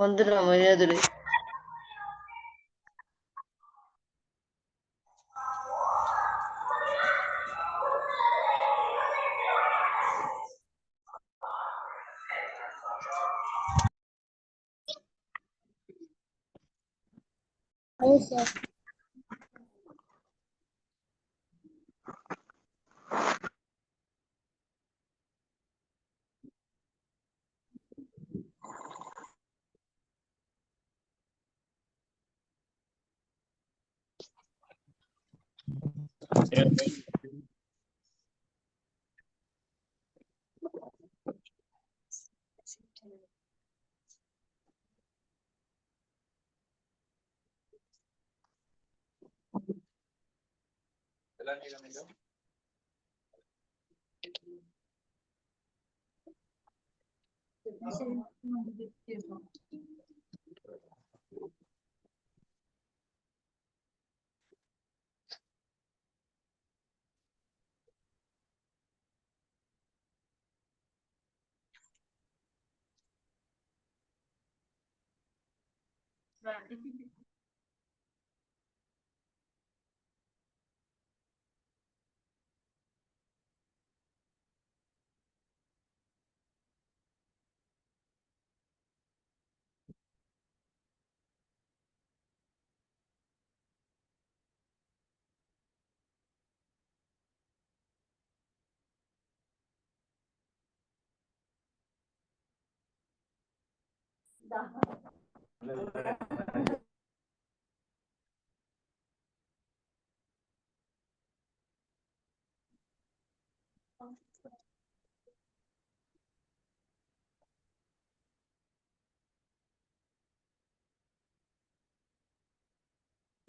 வந்துடும் மரியாதை.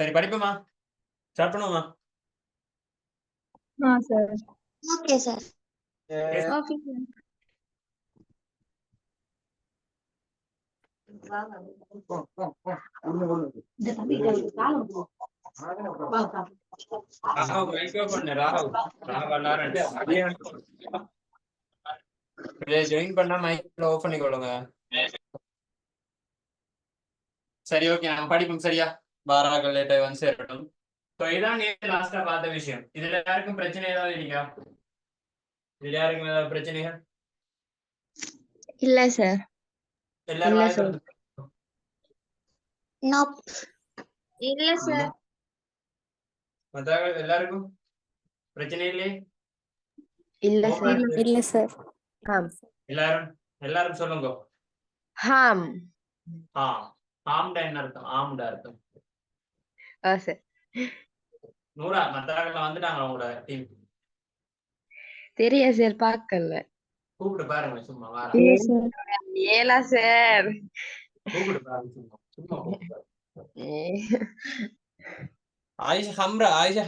சரி படிப்போமா? ஸ்டார்ட் பண்ணுவோமா? Sir. Okay sir. Okay sir. Join பண்ணா மைக்ல ஆஃப் பண்ணிக்கொள்ளுங்க. சரி ஓகே நம்ம படிப்போம் சரியா? வாராக்கள் லேட்டா வந்து சேரட்டும். ஸோ இதான் நேற்று லாஸ்டா பார்த்த விஷயம். இதுல யாருக்கும் பிரச்சனை ஏதாவது இருக்கா? இதுல யாருக்கும் ஏதாவது பிரச்சனைகள்? இல்ல சார். எல்லாரும் இல்ல வாய் சார். திறந்து நோப். இல்ல சார். மத்தவங்க எல்லாருக்கும் பிரச்சனை இல்லையே? இல்ல சார். இல்ல சார். எல்லாரும் சொல்லுங்க. ஹாம். ஆம்டா என்ன அர்த்தம்? ஆம்டா அர்த்தம். சார். நூறா மத்தவங்க வந்துட்டாங்க உங்களோட டீம். தெரியா சார், பார்க்கல. கூப்பிட்டு பாருங்க சும்மா வாரா. ஏலா சார். கூப்பிட்டு பாருங்க சும்மா சும்மா கூப்பிட்டு. ஆயிஷா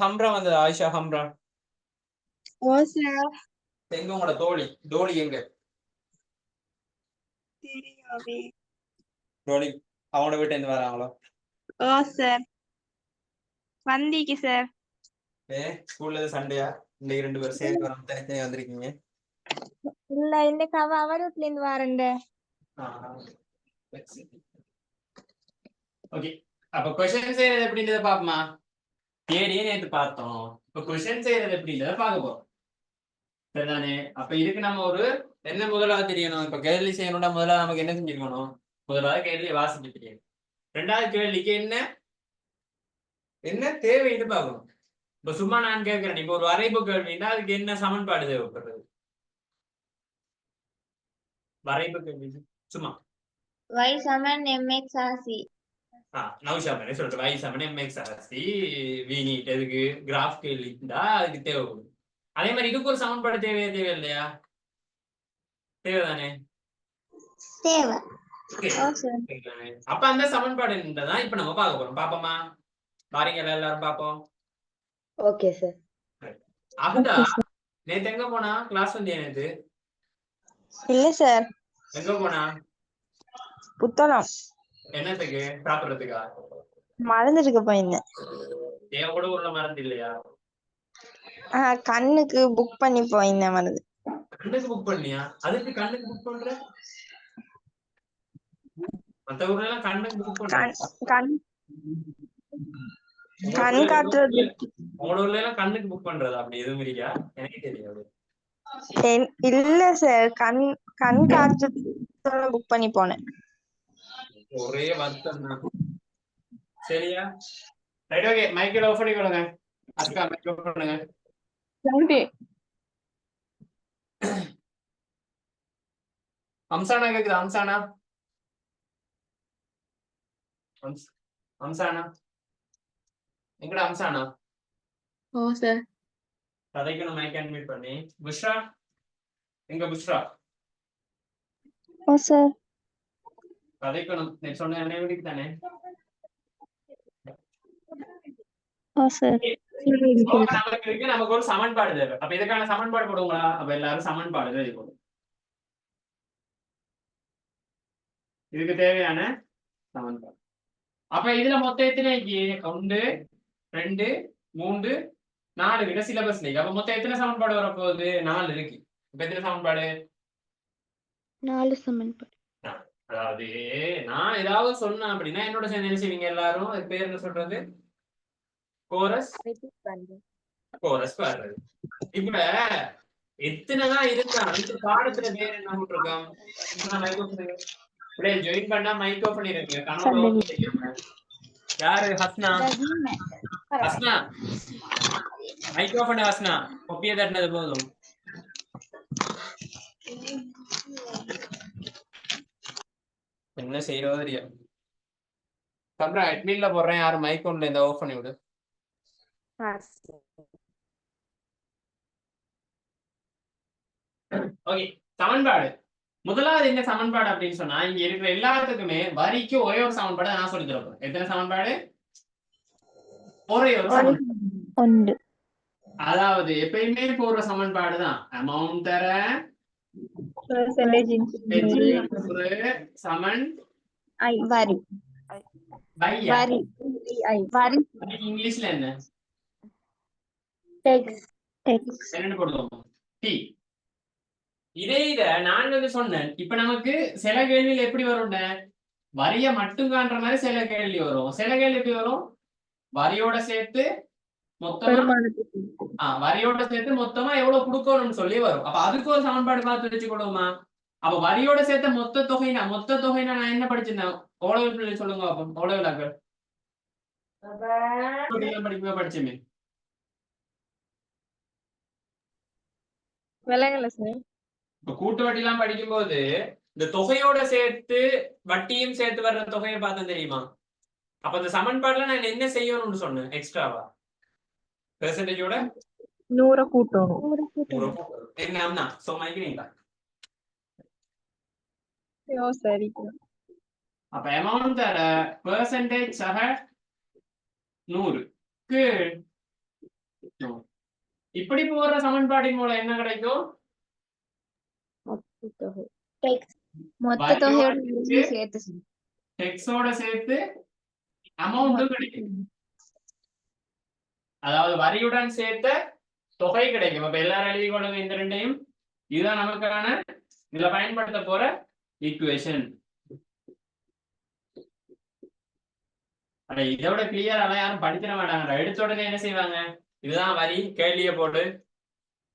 ஹம்ரா வந்தது. ஆயிஷா ஹம்ரா. ஓ சார். எங்க உங்களோட டோலி எங்க? தெரியாவே. டோலி அவங்களோட வீட்டு இருந்து வராங்களோ? ஓ சார். வந்தீங்க சார். ஸ்கூல்ல சண்டையா? இன்னைக்கு 2 பேரும் சேர்ந்து வராம தனித்தனியா வந்திருக்கீங்க? இல்ல இன்னைக்கு அவ வீட்ல இருந்து வரேன். ஓகே அப்ப क्वेश्चन செய்யறது எப்படின்றத பாப்போமா? தேடியே நேத்து பார்த்தோம். இப்ப क्वेश्चन செய்யறது எப்படின்றத பார்க்க போறோம். சரிதானே? அப்ப இதுக்கு நம்ம ஒரு என்ன முதலாவது தெரியணும். இப்ப கேள்வி செய்யணும்னா முதல்ல நமக்கு என்ன செஞ்சிருக்கணும்? முதலாவது கேள்வியை வாசிக்க தெரியணும். 2வது கேள்விக்கு என்ன தேவைன்னு பார்க்கணும். இப்ப சும்மா நான் கேட்கிறேன், இப்ப ஒரு வரைவு கேள்வின்னா அதுக்கு என்ன சமன்பாடு தேவைப்படுறது? வரைவு கேள்வி சும்மா y சமன் mx c. நௌஷாமனே சொல்லிட்டு y சமன் mx c v நீட் எதுக்கு கிராஃப் கேள்விண்டா அதுக்கு தேவைப்படும். அதே மாதிரி இதுக்கு ஒரு சமன்பாடு தேவை இல்லையா? தேவைதானே? தேவை. அப்ப அந்த சமன்பாடு தான் இப்ப நம்ம பார்க்க போறோம். பாப்போமா? பாருங்க எல்லாரும் பாப்போம். Okay sir. அகுதா நேத்து எங்க போனா? கிளாஸ் வந்தியா நேத்து? இல்ல சார், எங்க போனா? புத்தளம் என்னத்துக்கு? சாப்பிடுறதுக்கா? மறந்துட்டு போயிருந்தேன். என் கூட உள்ள மறந்து இல்லையா? கண்ணுக்கு புக் பண்ணி போயிருந்தேன், மறந்து. கண்ணுக்கு புக் பண்ணியா? அதுக்கு கண்ணுக்கு புக் பண்ற? மத்த ஊர்ல எல்லாம் கண்ணுக்கு புக் பண்ற. கண் கண் கண் காட்டுறது உங்களோட ஊர்ல எல்லாம் கண்ணுக்கு புக் பண்றது அப்படி எதுவும் இல்லையா? எனக்கு தெரியாது. இல்ல சார், கண் கண் காட்டுறது புக் பண்ணி போனேன். ஒரே வருத்தம் தான். சரியா? Right, okay. மைக்கேல் ஆஃப் பண்ணி கொடுங்க. அக்கா மைக் ஆஃப் பண்ணுங்க. அம்சானா கேக்குதா? அம்சானா அம்சானா எங்கடா அம்சானா? ஓ சார். கதைக்கணும் மைக் அன்மியூட் பண்ணி. புஷ்ரா எங்க? புஷ்ரா ஓ சார். கதைக்கணும். நீ சொன்ன என்ன வீட்டுக்கு தானே? ஓ சார். நமக்கு இருக்கு, நமக்கு ஒரு சமன்பாடு தேவை. அப்ப இதுக்கான சமன்பாடு போடுங்களா? அப்ப எல்லாரும் சமன்பாடு இருக்கும். இதுக்கு தேவையான சமன்பாடு. அப்ப இதுல மொத்தம் எத்தனை? 1 2 3 4 கிட்ட சிலபஸ் இருக்கு. அப்ப மொத்தம் எத்தனை சமன்பாடு வரப்போகுது? 4 இருக்கு. இப்ப எத்தனை சமன்பாடு? 4 சமன்பாடு. அதாவது நான் ஏதாவது சொன்னேன் அப்படின்னா என்னோட சேர்ந்து என்ன செய்வீங்க எல்லாரும்? அது பேர் என்ன சொல்றது? கோரஸ் கோரஸ் பாடுறது. இப்ப எத்தனைதான் இருந்தா இந்த பாடத்துல பேர் என்ன விட்டுருக்கோம்? ஜாயின் பண்ணா மைக் ஓபன் பண்ணிருக்கீங்க. கனவு தெரியாம யாரு? ஹஸ்னா. Hasna mike open. ஹஸ்னா கொப்பியை தட்டினது போதும். என்ன செய்யறதோ தெரியும். அப்புறம் அட்மின்ல போடுறேன். யாரும் மைக் ஒன்ல இந்த ஓபன் பண்ணி விடு. ஓகே, சமன்பாடு. முதலாவது என்ன சமன்பாடு அப்படின்னு சொன்னா, இங்க இருக்கிற எல்லாத்துக்குமே வரிக்கு ஒரே ஒரு சமன்பாடு நான் சொல்லி தரப்போம். எத்தனை சமன்பாடு? ஒரே ஒரு சமன்பாடு. அதாவது எப்பயுமே போற சமன்பாடு தான். அமௌண்ட் தர சமன் வரி. வரி. வரி இங்கிலீஷ்ல என்ன? என்னன்னு போடுவோம்? டி. இத நான் வந்து சொன்னேன். இப்ப நமக்கு சில கேள்வியில் எப்படி வரும்? வரிய மட்டும் காண்ற மாதிரி சில கேள்வி வரும். சில கேள்வி எப்படி வரும்? வரியோட சேர்த்து மொத்தமா வரியோட சேர்த்து மொத்தமா எவ்வளவு கொடுக்கணும்னு சொல்லி வரும். அப்ப அதுக்கு ஒரு சமன்பாடு பார்த்து வச்சுக்கொள்ளுமா? அப்ப வரியோட சேர்த்த மொத்த தொகைனா நான் என்ன படிச்சிருந்தேன்? ஓலவில் சொல்லுங்க. அப்ப ஓலவிலாக்கள் படிக்க படிச்சுமே விலகல சார். இப்ப கூட்டு வட்டி எல்லாம் படிக்கும் போது இந்த தொகையோட சேர்த்து வட்டியும் சேர்த்து வர்ற தொகையை பார்த்தா தெரியுமா? அப்ப இந்த சமன்பாடுல நான் என்ன செய்யணும்னு சொன்னேன்? எக்ஸ்ட்ராவா பெர்சன்டேஜோட 100 கூட்டணும். என்ன சோ மைக்கிறீங்களா? சரி. அப்ப அமௌண்ட் தர பெர்சன்டேஜ் சக 100 இப்படி போற சமன்பாட்டின் மூலம் என்ன கிடைக்கும்? மொத்த தொகையோட சேர்த்து டெக்ஸோட சேர்த்து அமௌண்ட்டும் கிடைக்கும். அதாவது வரியுடன் சேர்த்த தொகை கிடைக்கும். அப்ப எல்லாரும் எழுதி கொள்ளுங்க இந்த ரெண்டையும். இதுதான் நமக்கான இதுல பயன்படுத்த போற ஈக்குவேஷன். இதோட கிளியர் ஆனா யாரும் படிச்சிட மாட்டாங்க. எடுத்த உடனே என்ன செய்வாங்க? இதுதான் வரி, கேள்வியை போட்டு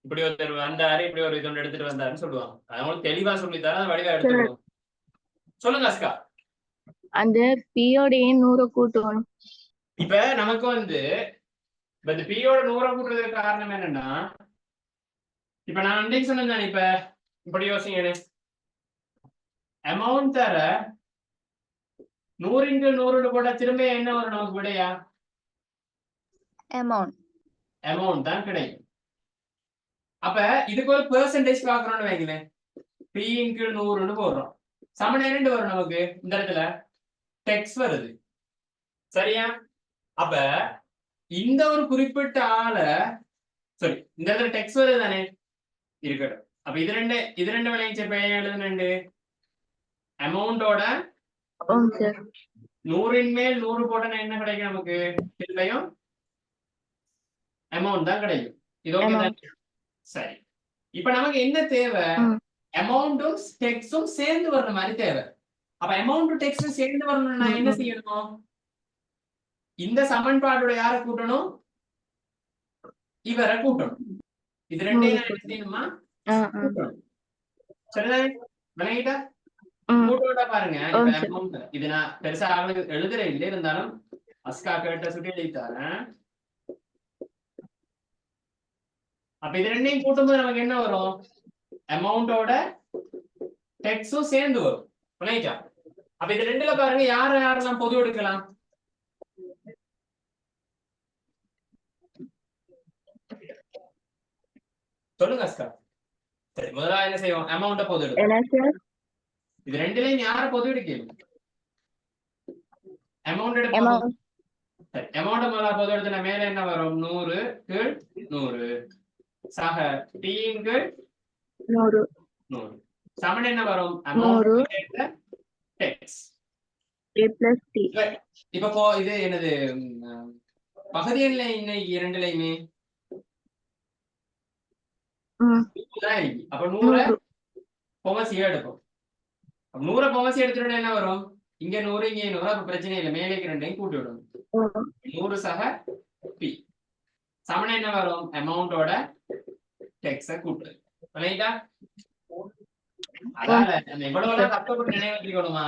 இப்படி ஒருத்தர் வந்தாரு, இப்படி ஒரு இது எடுத்துட்டு வந்தாருன்னு சொல்லுவாங்க. அவங்களுக்கு தெளிவா சொல்லித்தாரு, அதை வடிவா எடுத்துக்கணும். சொல்லுங்க அஸ்கா. அந்த பியோடையும் 100 கூட்டணும். இப்ப நமக்கு வந்து இந்த பியோட 100 கூட்டுறதுக்கு காரணம் என்னன்னா, இப்ப நான் அன்றைக்கு சொன்னேன். இப்ப இப்படி யோசிங்க. அமௌண்ட் தர 100 × 100 போட திரும்ப என்ன வரும் நமக்கு விடையா? அமௌண்ட் தான் கிடைக்கும். அப்ப இதுக்கு ஒரு பெர்சன்டேஜ் பாக்குறோம்னு வைங்களேன். P × 100 போடுறோம். சமன் என்ன வரும் நமக்கு? இந்த இடத்துல டெக்ஸ் வருது. சரியா? அப்ப இந்த ஒரு குறிப்பிட்ட ஆளை சரி இந்த இடத்துல டெக்ஸ் வருது தானே இருக்கட்டும். அப்ப இது ரெண்டு விளைவிச்ச பெயர் எழுதுனண்டு அமௌண்டோட ஓம் சார் 100 மேல் 100 போட்டனா என்ன கிடைக்கும் நமக்கு? திரும்பியும் அமௌண்ட் தான் கிடைக்கும். இது ஓகே தானே? சரி, இப்ப நமக்கு என்ன தேவை? அமௌண்ட்டும் டெக்ஸும் சேர்ந்து வர்ற மாதிரி தேவை. அப்ப அமௌண்ட் டெக்ஸும் சேர்ந்து வரணும்னா என்ன செய்யணும்? இந்த சமன்பாடோட யாரை கூட்டணும்? இவரை கூட்டணும். இது ரெண்டையும் என்ன செய்யணுமா? கூட்டணும். சரிதானே? விளங்கிட்டா? கூட்டோட பாருங்க. இப்ப அமௌண்ட் இது நான் பெருசா எழுதுற இல்லை, இருந்தாலும் அஸ்கா கேட்ட சுட்டி எழுதித்தாரேன். அப்ப இது ரெண்டையும் கூட்டும்போது நமக்கு என்ன வரும்? அமௌண்டோட டெக்ஸும் சேர்ந்து வரும். விளங்கிட்டா? அப்ப இது ரெண்டுல பாருங்க யாரெல்லாம் பொது எடுக்கலாம்? சொல்லுங்க அஸ்கா. சரி, முதல்ல என்ன செய்வோம்? அமௌண்ட பொது எடுப்போம். இது ரெண்டுலயும் யார பொது எடுக்கணும்? அமௌண்ட் எடுப்போம். சரி, அமௌண்ட் முதல்ல பொது எடுத்தா மேல என்ன வரும்? 100 கீழ் 100 சக t கீழ் 100 சமன் என்ன வரும்? Amount tax a plus t. இப்ப இது என்னது? பகுதி எண்ல இன்னைக்கு இரண்டுலயுமே அப்ப 100 பொமசி எடுக்கும். 100 பொமசி எடுத்துட்டு என்ன வரும்? இங்க 100 இங்க 100. அப்ப பிரச்சனை இல்லை, மேலேக்கு ரெண்டையும் கூட்டி விடணும். 100 சக p சமன் என்ன வரும்? அமௌண்டோட டெக்ஸ கூட்டு. விளங்கிட்டா? அதால நம்ம எவ்வளவு கஷ்டப்பட்டு நினைவு வச்சுக்கணுமா?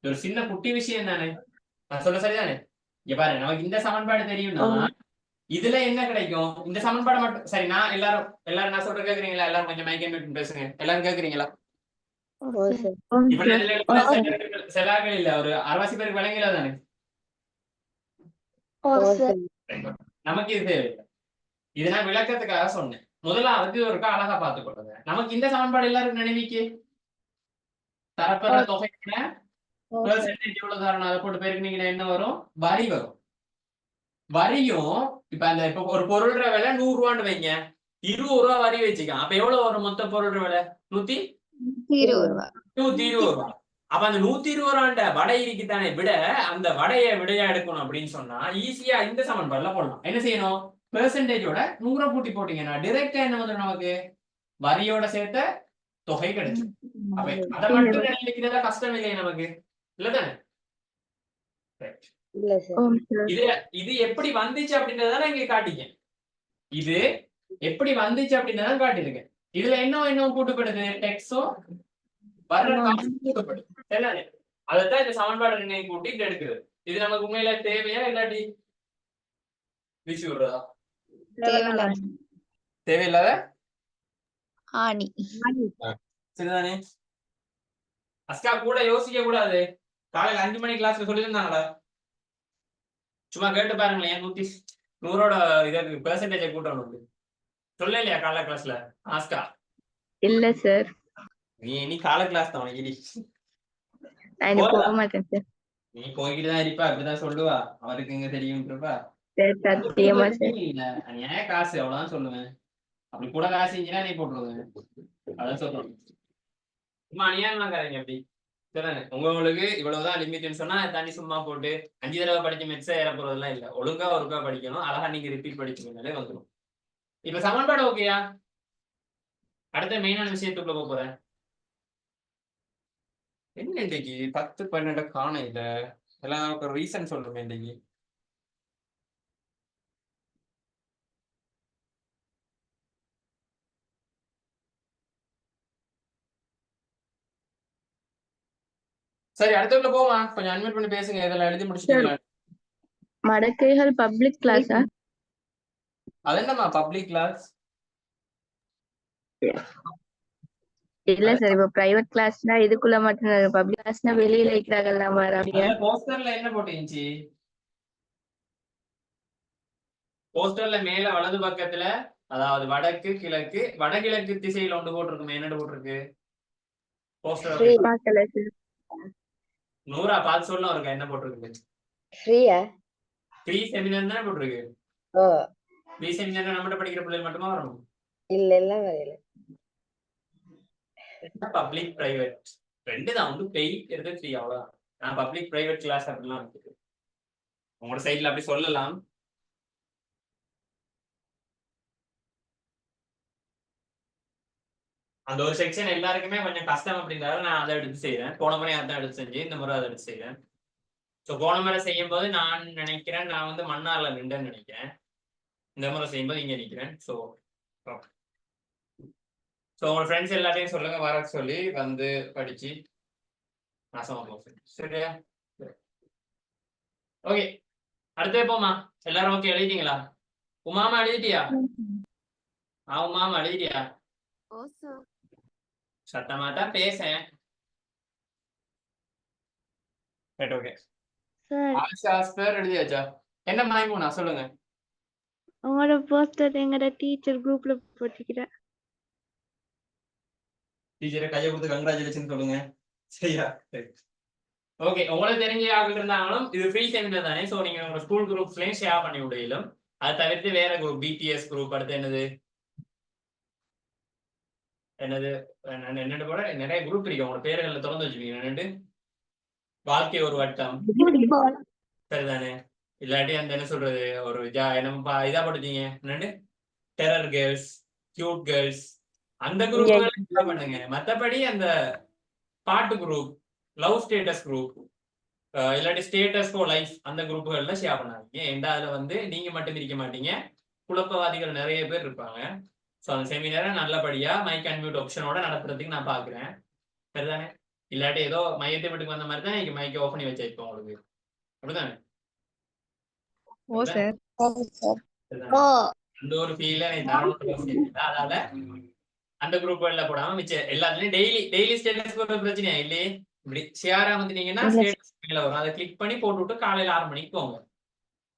ஒரு சின்ன குட்டி விஷயம் தானே. நான் சொல்ல சரிதானே? இங்க பாரு, நமக்கு இந்த சமன்பாடு தெரியும்னா இதுல என்ன கிடைக்கும்? இந்த சமன்பாடு மட்டும். சரி, நான் எல்லாரும் நான் சொல்ற கேக்குறீங்களா? எல்லாரும் கொஞ்சம் மைக்கேட் பேசுங்க. எல்லாரும் கேக்குறீங்களா? செலாக்கள் இல்ல, ஒரு 60 பேருக்கு விளங்கல தானே? நமக்கு இது தேவையில்லை. இது நான் விளக்கத்துக்காக சொன்னேன். முதலாவது ஒருக்கா அழகா பார்த்துக் கொள்ளுங்க. நமக்கு இந்த சமன்பாடு எல்லாருக்கும் நினைவிக்கு தரப்பெற தொகை பெர்சன்டேஜ் எவ்வளவு தரணும் அதை போட்டு பெருக்கினீங்கன்னா என்ன வரும்? வரி வரும். வரியும் இப்ப அந்த இப்ப ஒரு பொருள்ற விலை 100 ரூபான்னு வைங்க, 20 ரூபா வரி வச்சுக்கலாம். அப்ப எவ்வளவு வரும் மொத்த பொருள்ற விலை? 120 ரூபா. அப்ப அந்த 120 ரூபாண்ட வடை இருக்குத்தானே விட, அந்த வடையை விடையா எடுக்கணும் அப்படின்னு சொன்னா ஈஸியா இந்த சமன்பாடுல போடலாம். என்ன செய்யணும்? பெர்சன்டேஜோட 100 கூட்டி போட்டீங்கன்னா டைரக்டா என்ன வந்து நமக்கு வரியோட சேர்த்த தொகை கிடைக்கும். அப்ப அதை மட்டும் நினைக்கிறதா கஷ்டம் இல்லையா நமக்கு? இல்லதானே? இது எப்படி வந்துச்சு அப்படின்றத இங்க காட்டிங்க. இது எப்படி வந்துச்சு அப்படின்றத காட்டிருக்கேன். இதுல என்ன கூட்டுப்படுது? டெக்ஸும் வர்ற காசும் கூட்டுப்படுது. சரிதானே? அதைத்தான் இந்த சமன்பாடு ரெண்டையும் கூட்டி எடுக்குது. இது நமக்கு உண்மையில தேவையா இல்லாட்டி வீசி விடுறதா? தேவையில்லாத ஆணி. சரிதானே? அஸ்கா கூட யோசிக்க கூடாது. காலையில 5 மணி கிளாஸ்ல சொல்லியிருந்தாங்களா? சும்மா கேட்டு பாருங்களேன். 100ஓட இதுக்கு பெர்சன்டேஜ் கூட்டணும் சொல்ல இல்லையா காலை கிளாஸ்ல? ஆஸ்கா இல்ல சார், நீ காலை கிளாஸ் தான் உனக்கு. நான் போக மாட்டேன் சார். நீ போய்கிட்டு தான் இருப்பா, அப்படிதான் சொல்லுவா. அவருக்கு இங்க தெரியும் இருப்பா. சத்தியமா சார். ஏன் காசு அவ்வளவுதான் சொல்லுவேன். அப்படி கூட காசு இருந்துச்சுன்னா நீ போட்டுருவேன். அதான் சொல்றேன். சும்மா அநியாயமா இருக்காதீங்க அப்படி. சரிதானே? உங்களுக்கு இவ்வளவுதான் லிமிட்னு சொன்னா தாண்டி சும்மா போட்டு 5 தடவை படிச்ச மெட்ஸா ஏற போறதெல்லாம் இல்ல. ஒழுங்கா ஒருக்கா படிக்கணும். அழகா நீங்க ரிப்பீட் படிச்சுனாலே வந்துடும். இப்ப சமன்பாடு ஓகேயா? அடுத்த மெயினான விஷயத்துக்குள்ள போறேன். என்ன இன்னைக்கு 10, 12 காண இல்ல. எல்லாம் ஒரு ரீசன் சொல்றேன் இன்னைக்கு. சரி, அடுத்ததுல போமா. கொஞ்சம் அட்மிட் பண்ணி பேசுங்க. இதெல்லாம் எழுதி முடிச்சிட்டீங்களா? மடக்கைகள் பப்ளிக் கிளாஸா? அது என்னமா பப்ளிக் கிளாஸ்? இல்ல சார், இப்ப பிரைவேட் கிளாஸ்னா இதுக்குள்ள மட்டும், பப்ளிக் கிளாஸ்னா வெளியில இருக்கிறாங்கல்ல. போஸ்டர்ல என்ன போட்டுச்சு? போஸ்டர்ல மேல வலது பக்கத்துல, அதாவது வடக்கு கிழக்கு வடகிழக்கு திசையில ஒன்று போட்டிருக்குமே, என்ன போட்டிருக்கு போஸ்டர்? 100 பார்த்து சொல்ல இருக்கா என்ன போட்டிருக்கு? ஃப்ரீ செமினார் தானே போட்டிருக்கு. ரீசெண்ட் நம்மகிட்ட படிக்கிற பிள்ளைகள் மட்டுமா வரணும்? இல்ல எல்லாம் வரையில. பப்ளிக் பிரைவேட் ரெண்டு தான், வந்து பெய்ட் எடுத்து ஃப்ரீ அவ்வளவுதான். நான் பப்ளிக் பிரைவேட் கிளாஸ் அப்படிலாம் இருக்குது. உங்களோட சைட்ல அப்படி சொல்லலாம். அந்த ஒரு செக்ஷன் எல்லாருக்குமே கொஞ்சம் கஷ்டம் அப்படின்றாரு, நான் அதை எடுத்து செய்யறேன். போன முறை அதான் எடுத்து செஞ்சேன், இந்த முறை அதை எடுத்து செய்யறேன். ஸோ போன முறை செய்யும் போது நான் நினைக்கிறேன் நான் வந்து மன்னார்ல நின்றேன்னு நினைக்கிறேன். இந்த முறை செய்யும்போது இங்க நிற்கிறேன். ஸோ உங்க ஃப்ரெண்ட்ஸ் எல்லாத்தையும் சொல்லுங்க, வர சொல்லி வந்து படிச்சு நாசமா போகும். சரியா? ஓகே, அடுத்து போமா. எல்லாரும் ஓகே எழுதிட்டீங்களா? உமாமா எழுதிட்டியா? உமாமா எழுதிட்டியா? சத்தமா தான் பேசேன். Okay sir, எழுதியாச்சா? என்ன மாய்மூனா சொல்லுங்க. உங்களோட போஸ்டர் எங்கட டீச்சர் குரூப்ல போட்டுக்கிறேன். டீச்சரை கையை கொடுத்து கங்க்ராச்சுலேஷன் சொல்லுங்க. சரியா? ஓகே, உங்களுக்கு தெரிஞ்ச ஆட்கள் இருந்தாலும் இது ஃப்ரீ செமினார் தானே. ஸோ நீங்க உங்க ஸ்கூல் குரூப்ஸ்லயும் ஷேர் பண்ணி விடையிலும். அதை தவிர்த்து வேற குரூப், பிடிஎஸ் குரூப், அடுத்து என்னது என்னென்னு போட நிறைய குரூப் இருக்கு. உங்களோட பேர்களை திறந்து வச்சுப்பீங்க. என்னண்டு வாழ்க்கை ஒரு வட்டம் சரிதானே? இல்லாட்டி அந்த என்ன சொல்றது ஒரு நம்ம இதா போட்டுட்டீங்க என்னண்டு டெரர் கேர்ள்ஸ், கியூட் கேர்ள்ஸ், அந்த குரூப் பண்ணுங்க. மற்றபடி அந்த பாட்டு குரூப், லவ் ஸ்டேட்டஸ் குரூப், இல்லாட்டி ஸ்டேட்டஸ் ஃபார் லைஃப் அந்த குரூப்புகள்ல ஷேர் பண்ணாதீங்க. ஏன்டா அதுல வந்து நீங்க மட்டும் இருக்க மாட்டீங்க, குழப்பவாதிகள் நிறைய பேர் இருப்பாங்க. ஸோ அந்த செமினாரை நல்லபடியா மைக் அன்மியூட் ஆப்ஷனோட நடத்துறதுக்கு நான் பாக்குறேன். சரிதானே? இல்லாட்டி ஏதோ மையத்தை வீட்டுக்கு வந்த மாதிரி தான் நீங்க மைக்கை ஆஃப் பண்ணி வச்சிருப்போம் உங்களுக்கு. அப்படிதானே? அந்த ஒரு ஃபீல அதனால அந்த குரூப்ல போடாம மிச்சம் எல்லாத்துலயும் டெய்லி ஸ்டேட்டஸ் போடுற பிரச்சனையா இல்லையே. இப்படி ஷேரா வந்துட்டீங்கன்னா ஸ்டேட்டஸ் மேல வரும். அதை கிளிக் பண்ணி போட்டு விட்டு காலையில 6 மணிக்கு போங்க.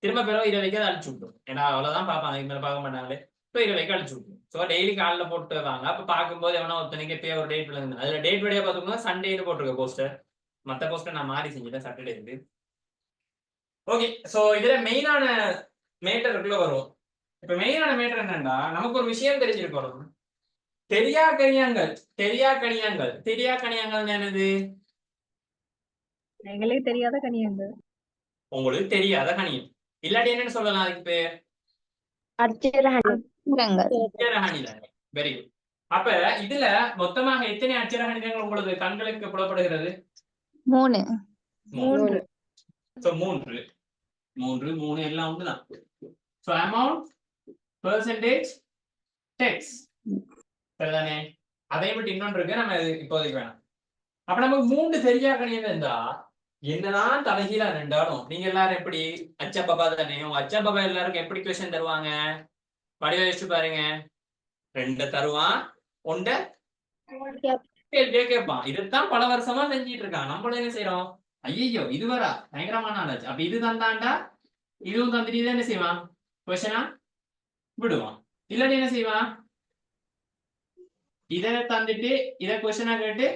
திரும்ப பிறகு 20 அதை அழிச்சு விட்டுரும். ஏன்னா அவ்வளவுதான் பார்ப்பாங்க, இதுக்கு மேல பார்க்க மாட்டாங்களே. இப்போ 20 அழிச்சு விட்டுரும். ஸோ டெய்லி காலைல போட்டு வாங்க. அப்ப பார்க்கும்போது எவனா ஒருத்தனைக்கு இப்போ ஒரு டேட் விழுந்து அதுல டேட் வழியா பார்த்துக்கணும். சண்டேன்னு போட்டிருக்க போஸ்டர், மற்ற போஸ்டர் நான் மாறி செஞ்சுட்டேன் சாட்டர்டே இருந்து. ஓகே, ஸோ இதுல மெயினான மேட்டருக்குள்ள வரும். இப்ப மெயினான மேட்டர் என்னன்னா, நமக்கு ஒரு விஷயம் தெரிஞ்சிருக்கணும். தெரியா கனியங்கள் என்னது? எங்களுக்கு தெரியாத கனியங்கள். உங்களுக்கு தெரியாத கனியம். இல்லாட்டி என்னன்னு சொல்லலாம் அதுக்கு பேர்? அட்சரகணிதங்கள். Very good. அப்ப இதுல மொத்தமாக எத்தனை அட்சரகணிதங்கள் உங்களுக்கு கண்களுக்கு புலப்படுகிறது? 3 ஸோ 3 எல்லாம் ஒண்ணுதான். ஸோ அமௌண்ட், பெர்சன்டேஜ், டெக்ஸ் சரிதானே? அதை விட்டு இன்னொன்று இருக்கு, நம்ம இப்போதைக்கு வேணாம். அப்ப நமக்கு 3 தெரியா கணியம் இருந்தா என்னதான் தலைகீழா நின்றாலும் நீங்க எல்லாரும் எப்படி அச்சா பாபா தானே? உங்க அச்சா பாபா எல்லாருக்கும் எப்படி கொஸ்டின் தருவாங்க? வடிவ வச்சு பாருங்க. 2 தருவான், 1 கேள்வியே கேட்பான். இதுதான் பல வருஷமா செஞ்சிட்டு இருக்கான். நம்மளும் என்ன செய்யறோம்? ஐயோ இது வரா பயங்கரமான ஆளாச்சு. அப்ப இது தந்தாண்டா இதுவும் தந்துட்டு இதை என்ன செய்வான்? கொஸ்டினா விடுவான். இல்லாட்டி என்ன செய்வான்? இதை தந்துட்டு இதை கொஸ்டினா கேட்டு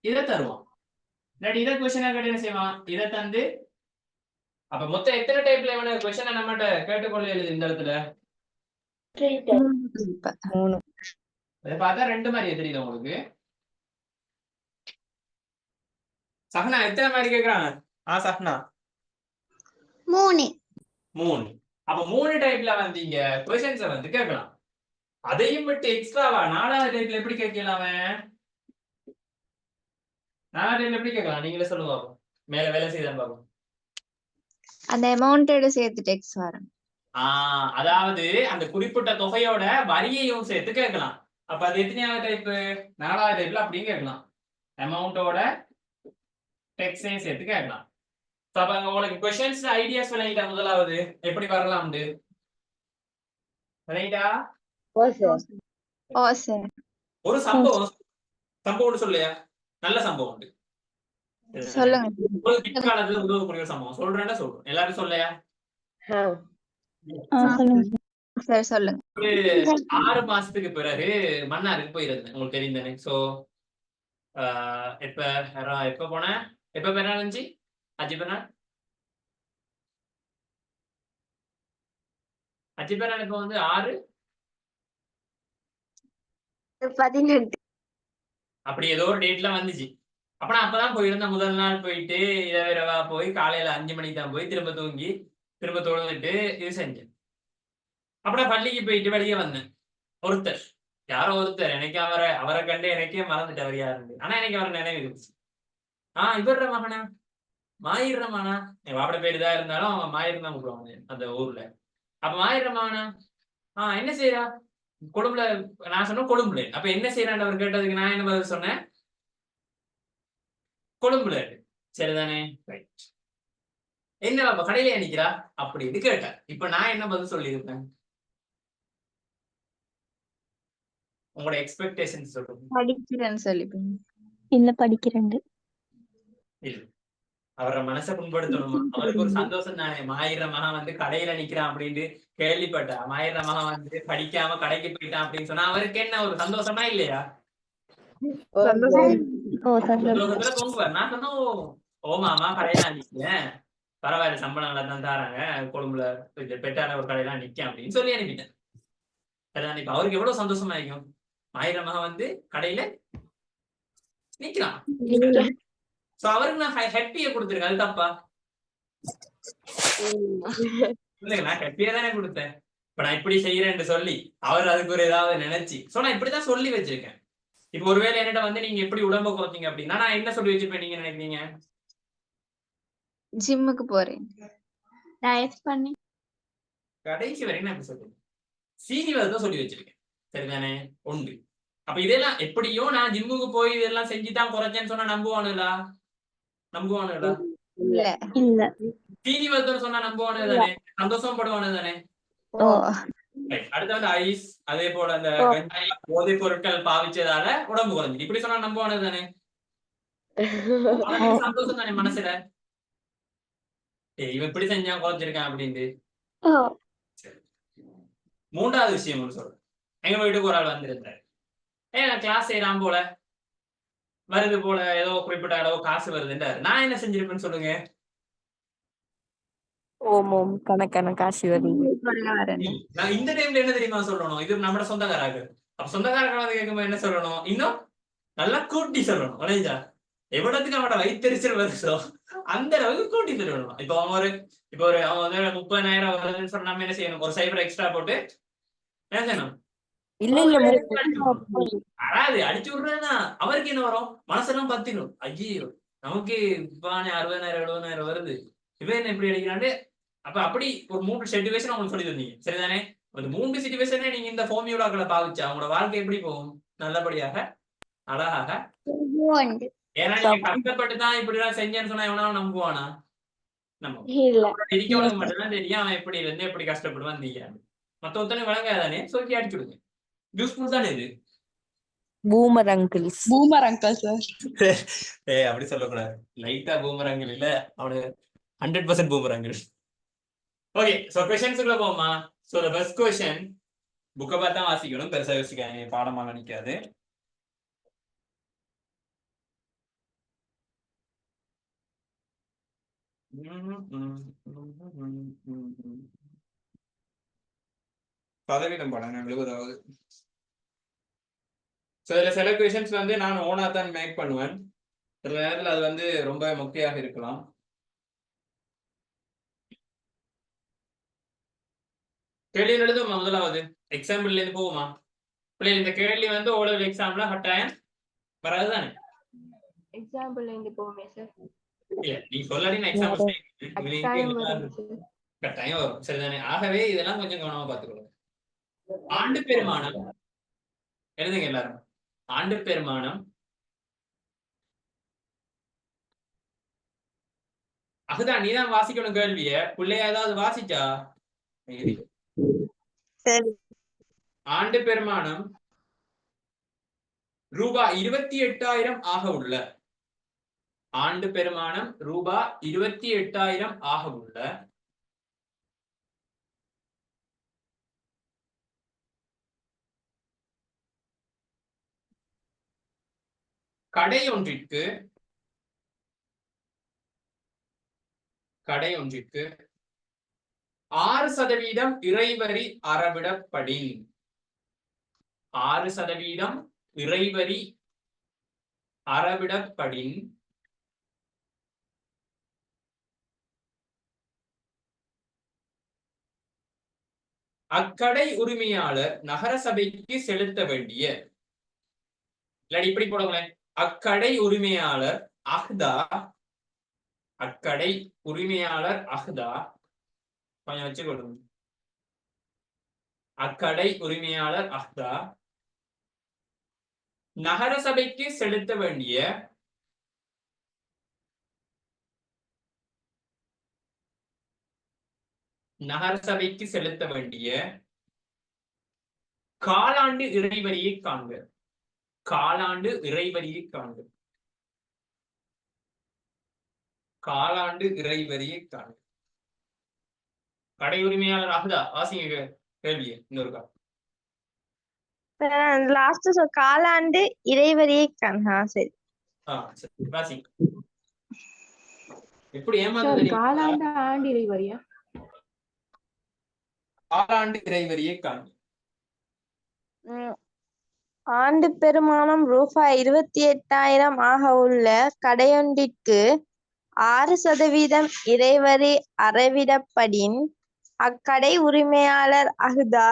இதை தருவான். இல்லாட்டி இதை கொஸ்டினா கேட்டு என்ன செய்வான்? இதை தந்து. அப்ப மொத்தம் எத்தனை டைப்ல வேணும் கொஸ்டினை நம்மகிட்ட கேட்டுக்கொள்ள எழுது இந்த இடத்துல? 3. இதை பார்த்தா 2 மாதிரி தெரியுது உங்களுக்கு. சஹ்னா எத்தனை மாதிரி கேக்குறாங்க? சஹ்னா 3. அப்ப 3 டைப்ல வந்து இங்க क्वेश्चंस வந்து கேட்கலாம். அதையும் விட்டு எக்ஸ்ட்ராவா 4வது டைப்ல எப்படி கேட்கலாம்? 4வது டைப்ல எப்படி கேட்கலாம் நீங்களே சொல்லுங்க பாப்போம். மேல வேலை செய்தான் பாப்போம். அந்த அமௌண்டோட சேர்த்து டெக்ஸ்ட் வரும். அதாவது அந்த குறிப்பிட்ட தொகையோட வரியையும் சேர்த்து கேட்கலாம். அப்ப அது எத்தனையாவது டைப்? 4வது டைப்ல அப்படியும் கேட்கலாம். அமௌண்டோட டெக்ஸ்டையும் சேர்த்து கேட்கலாம். அப்ப உங்களுக்கு क्वेश्चंस ஐடியாஸ் விளையிட்டா முதலாவது எப்படி வரலாம்னு விளையிட்டா? ஒரு சம்பவம் சொல்லையா? நல்ல சம்பவம் உண்டு சொல்லுங்க. பிற்காலத்துல உதவக்கூடிய சம்பவம் சொல்றேன்னா சொல்றேன். எல்லாரும் சொல்லையா? சொல்லுங்க. ஒரு 6 மாசத்துக்கு பிறகு மன்னாருக்கு போயிருந்தேன். உங்களுக்கு தெரியும் தானே? சோ எப்ப போனேன்? எப்ப பிறநாள் இருந்துச்சு? அஜி பிறநாள் அச்சிப்பேரன் இப்போ வந்து 6 18 அப்படி ஏதோ ஒரு டேட்ல வந்துச்சு. அப்ப நான் அப்பதான் போயிருந்தேன். முதல் நாள் போயிட்டு இரவா போய் காலையில 5 மணிக்கு தான் போய் திரும்ப தூங்கி திரும்ப தொழுதுட்டு இது செஞ்சேன். அப்புறம் பள்ளிக்கு போயிட்டு வெளியே வந்தேன். ஒருத்தர் யாரோ ஒருத்தர் எனக்கு அவரை கண்டு எனக்கே மறந்துட்டு அவர் யாருன்னு. ஆனா எனக்கு அவர் நினைவு இருந்துச்சு. இவர்ற மகனா மாயிடுற மகனா என் வாப்பட பேரு தான் இருந்தாலும் அவங்க மாயிரம் தான் கூப்பிடுவாங்க அந்த ஊர்ல. அப்ப மாயிடுற மகனா என்ன செய்யறா கொழும்புல. நான் சொன்னேன் கொழும்புல. அப்ப என்ன செய்யறான்னு அவர் கேட்டதுக்கு நான் என்ன பதில் சொன்னேன்? கொழும்புல. சரிதானே? ரைட். என்ன கடையில நிக்கிறா அப்படின்னு கேட்டேன். இப்ப நான் என்ன பதில் சொல்லியிருப்பேன்? உங்களோட எக்ஸ்பெக்டேஷன் சொல்லுங்க. படிக்கிறேன்னு சொல்லிப்பீங்க. இல்ல படிக்கிறேன். இல்ல, அவரை மனசை புண்படுத்தணுமா? அவருக்கு ஒரு சந்தோஷம் தானே. மாயிர மகன் வந்து கடையில நிக்கிறான் அப்படின்னு கேள்விப்பட்டா. மாயிர மகன் வந்து படிக்காம கடைக்கு போயிட்டான் அப்படின்னு சொன்னா அவருக்கு என்ன ஒரு சந்தோஷமா இல்லையா? சந்தோஷத்துல பொங்குவார். நான் சொன்னோம் ஓ மாமா கடையில நிக்கிறேன், பரவாயில்ல சம்பளம் நல்லா தான் தராங்க, கொழும்புல பெட்டான ஒரு கடையெல்லாம் நிக்க அப்படின்னு சொல்லி அனுப்பிட்டேன். இப்ப அவருக்கு எவ்வளவு சந்தோஷமா இருக்கும். மாயிர மகன் வந்து கடையில நிக்கிறான். சோ அவருக்கு நான் ஹாப்பியை கொடுத்துருக்கேன். அது தப்பா? இல்லைங்க, நான் ஹாப்பியா தானே கொடுத்தேன். இப்ப நான் இப்படி செய்யறேன்னு சொல்லி அவர் அதுக்கு ஒரு ஏதாவது நினைச்சு நான் இப்படிதான் சொல்லி வச்சிருக்கேன். இப்ப ஒருவேளை என்னிட்ட வந்து நீங்க எப்படி உடம்ப குறைச்சீங்க அப்படின்னா நான் என்ன சொல்லி வச்சிருப்பேன் நீங்க நினைக்கிறீங்க? ஜிம்முக்கு போறேன். டயட் பண்ணி கடைசி வரைக்கும் நான் இப்படி சொல்றேன். சீனிவாசம் சொல்லி வச்சிருக்கேன். சரிதானே? உண்டு. அப்ப இதெல்லாம் எப்படியோ நான் ஜிம்முக்கு போய் இதெல்லாம் செஞ்சுதான் குறைச்சேன்னு சொன்னா நம்புவானுங்களா? இல்ல இல்ல. சீனிவாசம் சொன்னா நம்புவானு தானே? சந்தோஷம் படுவானு தானே? அடுத்து வந்து ஐஸ் அதே போல அந்த போதைப் பொருட்கள் பாவிச்சதால உடம்பு குறைஞ்சு இப்படி சொன்னா நம்புவானது தானே? சந்தோஷம் தானே மனசுல. இவன் இப்படி செஞ்சா குறைச்சிருக்கான் அப்படின்ட்டு. மூன்றாவது விஷயம் ஒன்று சொல்றேன். எங்க வீட்டுக்கு ஒரு ஆள் வந்திருந்தாரு. கிளாஸ் செய்யறான் போல வருது போல ஏதோ குறிப்பிட்ட அளவு காசு வருதுன்றாரு. நான் என்ன செஞ்சிருப்பேன்னு சொல்லுங்க? ஓமோம் கணக்கான காசு வருது. நான் இந்த டைம்ல என்ன தெரியுமா சொல்லணும்? இது நம்ம சொந்தக்காரர்கள். அப்ப சொந்தக்காரர்கள் வந்து கேட்கும்போது என்ன சொல்லணும்? இன்னும் நல்லா கூட்டி சொல்லணும். உடைஞ்சா எவ்வளவுக்கு அவனோட வயிற்றுச்சல் வருதோ அந்த அளவுக்கு கூட்டி சொல்லணும். இப்போ அவன் வந்து 30,000 வருதுன்னு சொன்னா நம்ம என்ன செய்யணும்? ஒரு சைபர் எக்ஸ்ட்ரா போட்டு என்ன செய்யணும்? இல்ல அதாவது அடிச்சு விடுறதுதான். அவருக்கு என்ன வரும்? மனசெல்லாம் பத்திடும். ஐயோ நமக்கு இப்ப 60,000 70,000 வருது, இவன் என்ன இப்படி அடிக்கிறாண்டு. அப்ப அப்படி ஒரு 3 சிச்சுவேஷன் உங்களுக்கு சொல்லி தந்தீங்க. சரிதானே? அந்த 3 சிச்சுவேஷனே நீங்க இந்த ஃபார்முலாக்களை பாவிச்சா அவங்களோட வாழ்க்கை எப்படி போகும்? நல்லபடியாக அழகாக. ஏன்னா நீங்க கஷ்டப்பட்டு தான் இப்படி எல்லாம் செஞ்சேன்னு சொன்னா எவனாலும் நம்புவானா? நம்ம இருக்கவனுக்கு மட்டும்தான் தெரியும் அவன் எப்படி இருந்து எப்படி கஷ்டப்படுவான் தெரியாது. மத்த ஒருத்தனை வழங்காதானே சொல்லி அடிச்சு விடுங்க. யூஸ்ஃபுல் தானே இது. Boomer uncles sir. அப்படி சொல்லக்கூடாது. லைட்டா பூமர் அங்கிள் இல்ல, அவனு 100% பூமர் அங்கிள். ஓகே, சோ क्वेश्चंसக்குள்ள போமா. சோ the first question புக்க பார்த்தா வாசிக்கணும், பெருசா யோசிக்காதீங்க, பாடமா நிக்காது. பதவியிடம் படம் 70வது. சில क्वेश्चंस வந்து நான் ஓனா தான் மேக் பண்ணுவேன். சில நேரத்தில் அது வந்து ரொம்ப முக்கியமாக இருக்கலாம். கேள்வி எழுதுமா? முதலாவது எக்ஸாம்பிள்ல இருந்து போகுமா? பிள்ளைங்க இந்த கேள்வி வந்து ஓலெவல் எக்ஸாம்ல கட்டாயம் வராதுதானே? எக்ஸாம்பிள்ல இருந்து போமே சார். இல்ல நீ சொல்லடி நான் எக்ஸாம்பிள் கட்டாயம் வரும். சரிதானே? ஆகவே இதெல்லாம் கொஞ்சம் கவனமா பார்த்துக்கணும். ஆண்டு பெருமானம் எழுதுங்க எல்லாரும். ஆண்டு பெருமானம் அதுதான் நீதான் வாசிக்கணும் கேள்விய. பிள்ளைய ஏதாவது வாசிச்சா ஆண்டு பெருமானம் ரூபாய் 28,000 ஆக உள்ள ஆண்டு பெருமானம் ரூபாய் 28,000 ஆக உள்ள கடை ஒன்றிற்கு 6% இறைவரி அறவிடப்படின் 6% இறைவரி அறவிடப்படின் அக்கடை உரிமையாளர் நகரசபைக்கு செலுத்த வேண்டிய இல்லாட்டி இப்படி போடுங்களேன். அக்கடை உரிமையாளர் அஹ்தா கொஞ்சம் வச்சு கொடுங்க. அக்கடை உரிமையாளர் அஹ்தா நகரசபைக்கு செலுத்த வேண்டிய காலாண்டு இறைவரியை காண்க. காலாண்டு இறைவரியை காண்க. கடை உரிமையாளர் அஹ்தா வாசிங்க கேள்வியை இன்னொருக்கா. லாஸ்ட் காலாண்டு இறைவரியை காண்க. சரி வாசிங்க. எப்படி ஏமாந்து காலாண்டு ஆண்டு இறைவரியா? காலாண்டு இறைவரியை காண்க. ஆண்டு பெருமானம் ரூபாய் 28,000 ஆக உள்ள கடையொன்றிற்கு 6% இறைவரி அறவிடப்படின் அக்கடை உரிமையாளர் அஹ்தா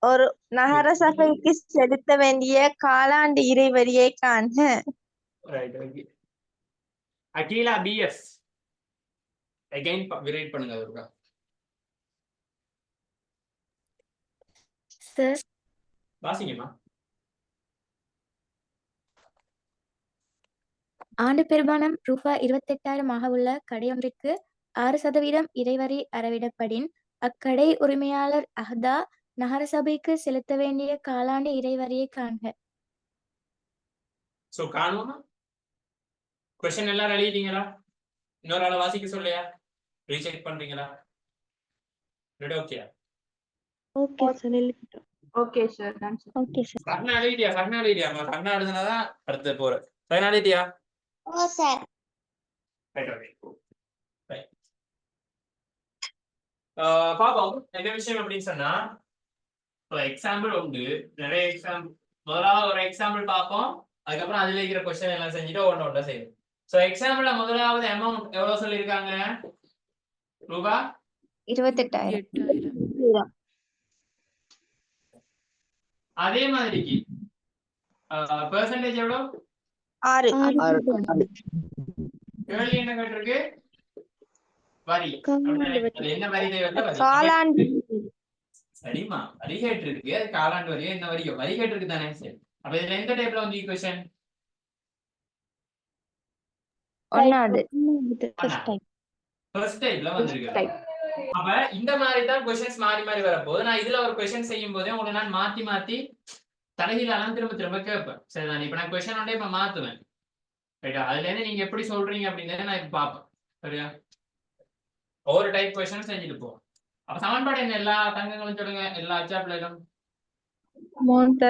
ஒரு நகரசபைக்கு செலுத்த வேண்டிய காலாண்டு இறைவரியை காண்க. அகிலா பிஎஸ் அகைன் விரைட் பண்ணுங்க அவருக்கா. சார் வாசிங்கம்மா. ஆண்டு பெருமானம் ரூபாய் 28,000 ஆக உள்ள கடையொன்றிற்கு 6% இறைவரி அறவிடப்படின் அக்கடை உரிமையாளர் அஹ்தா நகரசபைக்கு செலுத்த வேண்டிய காலாண்டு இறைவரியை காண்க. சோ காணுமா? क्वेश्चन எல்லாரும் எழுதிட்டீங்களா? இன்னொரு ஆளை வாசிக்க சொல்லையா? ரீசெக் பண்றீங்களா? ரெடி ஓகேயா? Okay sir. Okay sir. Okay sir. Sarna எழுதிட்டியா? சர்ணா எழுதுனாதான் அடுத்து போற. சர்ணா எழுதிட்டியா? ஓ சார். Right okay. ரைட். பாப்போம் என்ன விஷயம் அப்படின்னு சொன்னா எக்ஸாம்பிள் உண்டு. நிறைய எக்ஸாம்பிள். முதலாவது ஒரு எக்ஸாம்பிள் பார்ப்போம். அதுக்கப்புறம் அதுல இருக்கிற கொஸ்டின் எல்லாம் செஞ்சுட்டு ஒன்று செய்யும். சோ எக்ஸாம்பிள்ல முதலாவது அமௌண்ட் எவ்வளவு சொல்லியிருக்காங்க? ரூபா 28,000. அதே மாதிரிக்கு பெர்சன்டேஜ் எவ்வளவு? 6. கேள்வி என்ன கேட்டிருக்கு? வரி. அது என்ன வரி தேவை? காலாண்டு. சரிமா வரி கேட்டிருக்கு. அது காலாண்டு வரியோ என்ன வரியோ வரி கேட்டிருக்கு தானே. சரி அப்ப இதுல எந்த டைப்ல வந்து ஈக்குவேஷன்? ஃபர்ஸ்ட் டைப்ல வந்திருக்கு. அப்ப இந்த மாதிரி தான் क्वेश्चंस மாறி மாறி வரப்போகுது. நான் இதுல ஒரு क्वेश्चन செய்யும் போதே உங்களுக்கு நான் மாத்தி தலைகீழாலாம் திரும்ப கேட்பேன். சரிதான். இப்ப நான் क्वेश्चन ஒன்றே இப்ப மாத்துவேன். ரைட்டா? அதுல இருந்து நீங்க எப்படி சொல்றீங்க அப்படிங்கறத நான் இப்ப பாப்பேன். சரியா? ஒவ்வொரு டைப் क्वेश्चन செஞ்சுட்டு போவோம். அப்ப சமன்பாடு என்ன? எல்லா தங்கங்களும் சொல்லுங்க. எல்லா அச்சாப்லயும் அமௌண்ட்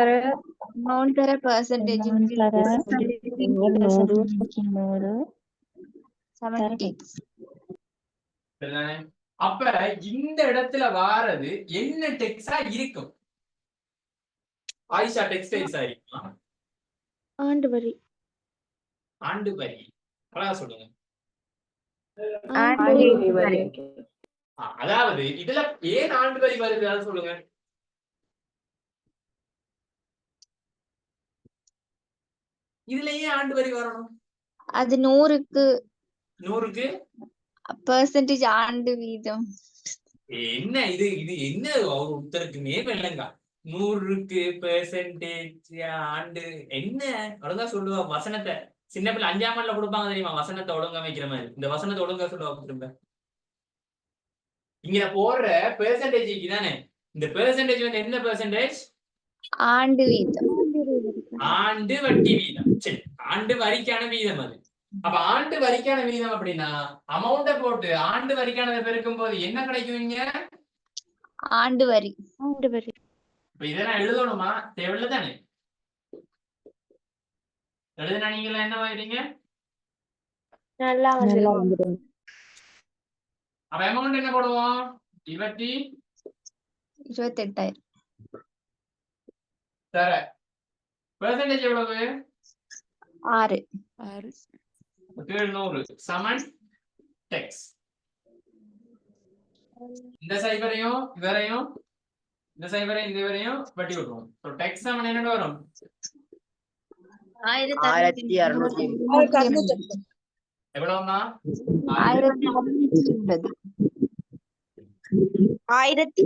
தர percentage 70. சரிதானே? அப்ப இந்த இடத்துல வாரது என்ன டெக்ஸா இருக்கும்? ஆயிஷா டெக்ஸ்டைல்ஸா இருக்குமா? ஆண்டு வரி. ஆண்டு வரி. அழகா சொல்லுங்க. ஆண்டு இறைவரி. அதாவது இதுல ஏன் ஆண்டு வரி வருது அதை சொல்லுங்க. இதுல ஏன் ஆண்டு வரி வரணும்? அது 100க்கு percentage ஆண்டு வீதம். என்ன இது என்ன ஒருத்தருக்குமே இல்லைங்க. 100க்கு பெர்சன்டேஜ் ஆண்டு என்ன ஒழுங்கா சொல்லுவா வசனத்தை. சின்ன பிள்ளை 5ஆம் ஆண்டுல கொடுப்பாங்க தெரியுமா? வசனத்தை ஒழுங்கா வைக்கிற மாதிரி. இந்த வசனத்தை ஒழுங்கா சொல்லுவா திரும்ப. இங்க போடுற பெர்சன்டேஜ்க்கு தானே. இந்த பெர்சன்டேஜ் வந்து என்ன பெர்சன்டேஜ்? ஆண்டு வீதம். ஆண்டு வட்டி வீதம். சரி ஆண்டு வரிக்கான வீதம் அது. அப்ப ஆண்டு வரிக்கான வீதம் அப்படின்னா அமௌண்ட போட்டு ஆண்டு வரிக்கானதை பெருக்கும் போது என்ன கிடைக்குவீங்க? ஆண்டு வரி. இப்ப இதெல்லாம் எழுதணுமா? தேவையில்லை தானே. எழுதுனா நீங்க என்ன ஆயிடுங்க? நல்லா வந்துடும். அப்ப அமௌண்ட் என்ன போடுவோம்? 28,000. தர பெர்சன்டேஜ் எவ்வளவு 6. 700 சமன் டெக்ஸ். இந்த சைபரையும் இவரையும் இந்த சைபரையும் இந்த இவரையும் வெட்டி விட்டுருவோம். ஸோ டெக்ஸ் சமன் என்ன வரும்? 1680. எவ்வளவுனா 1680. 1080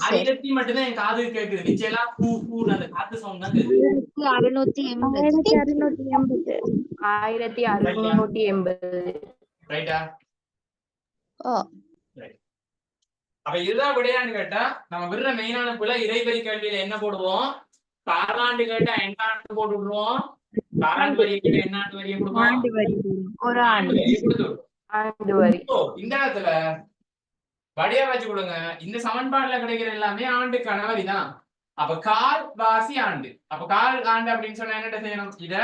சார். 1000 மட்டும்தான் என் காது கேக்குது. மிச்சம் எல்லாம் பூ பூன்னு அந்த காத்து சவுண்ட் தான் கேக்குது. 1680. ரைட்டா? ஓ அப்ப இதுதான் விடையான்னு கேட்டா நம்ம விடுற மெயினான புள்ள இறைவரி கேள்வியில என்ன போடுவோம்? காலாண்டு கேட்டா என்ன ஆண்டு போட்டு விடுவோம். காலாண்டு வரியை கேட்டா என்ன ஆண்டு வரியை கொடுப்போம்? ஒரு ஆண்டு வரியை கொடுத்து விடுவோம். ஆண்டு வரி. இப்போ இந்த இடத்துல வடியா வச்சு கொடுங்க. இந்த சமன்பாடுல கிடைக்கிற எல்லாமே ஆண்டுக்கான வரி தான். அப்ப கால் வாசி ஆண்டு. அப்ப கால் ஆண்டு அப்படின்னு சொன்னா என்ன செய்யணும்? இத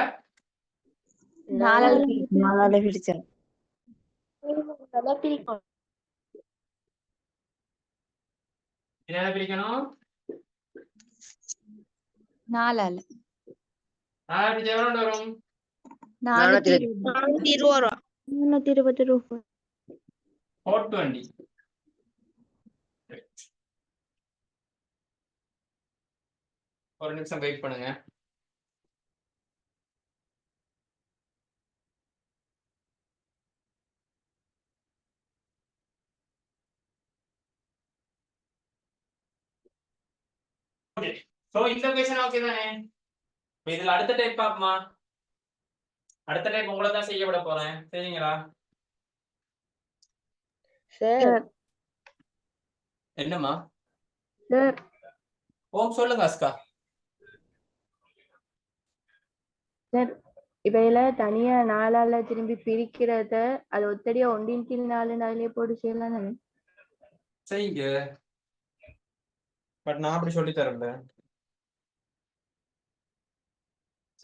4 பிரிச்சேன். என்ன பிரிக்கணும்? 4 நாலாயிரத்தி எவ்வளவு வரும்? 420 ரூபா. 420 ரூபாய். 420. ஒரு நிமிஷம் வெயிட் பண்ணுங்க. ஓகே, சோ இந்த क्वेश्चन ஓகே தானே? இதுல அடுத்த டைப் பாப்போமா? அடுத்த டைப் உங்களை தான் செய்ய விட போறேன். சரிங்களா? சார் என்னம்மா? சார் ஓம் சொல்லுங்க அஸ்கா. சார் இப்ப இதுல தனியா 4ஆல திரும்பி பிரிக்கிறத அது ஒத்தடியா 1/4 நாளிலே போட்டு செய்யலாம் தானே? செய்யுங்க. பட் நான் அப்படி சொல்லி தரேன்ல.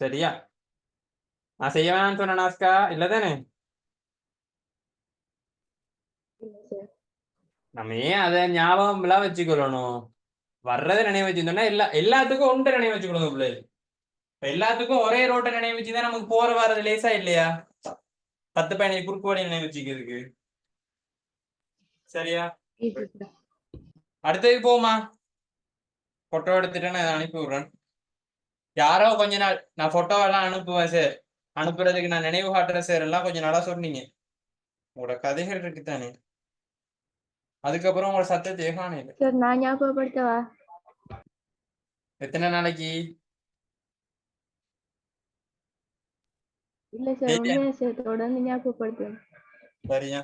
சரியா? நான் செய்ய வேணாம்னு சொன்னேன் அஸ்கா, இல்ல தானே? நம்ம ஏன் அதை ஞாபகம் எல்லாம் வச்சுக்கொள்ளணும்? வர்றதை நினைவு வச்சிருந்தோம்னா எல்லாத்துக்கும் ஒன்று நினைவு வச்சுக்கொள்ளுங்க பிள்ளை. எல்லாத்துக்கும் ஒரே ரோட்டை நினைவு வச்சுதான் நமக்கு போற வர்றது லேசா இல்லையா? 10 பயணி குறுக்கு வழி நினைவு வச்சுக்கிறதுக்கு. சரியா? அடுத்தது போமா. போட்டோ எடுத்துட்டு நான் அனுப்பி விடுறேன். யாரோ கொஞ்ச நாள் நான் போட்டோ எல்லாம் அனுப்புவேன் சார், அனுப்புறதுக்கு நான் நினைவு காட்டுறேன் சார் எல்லாம் கொஞ்சம் நாளா சொன்னீங்க. உங்களோட கதைகள் இருக்குத்தானே, அதுக்கப்புறம் உங்களோட சத்தத்தை காணல. சார் நான் ஞாபகப்படுத்தவா? எத்தனை நாளைக்கு? இல்ல சார் உண்மையா சார் தொடர்ந்து ஞாபகப்படுத்துவேன். சரியா?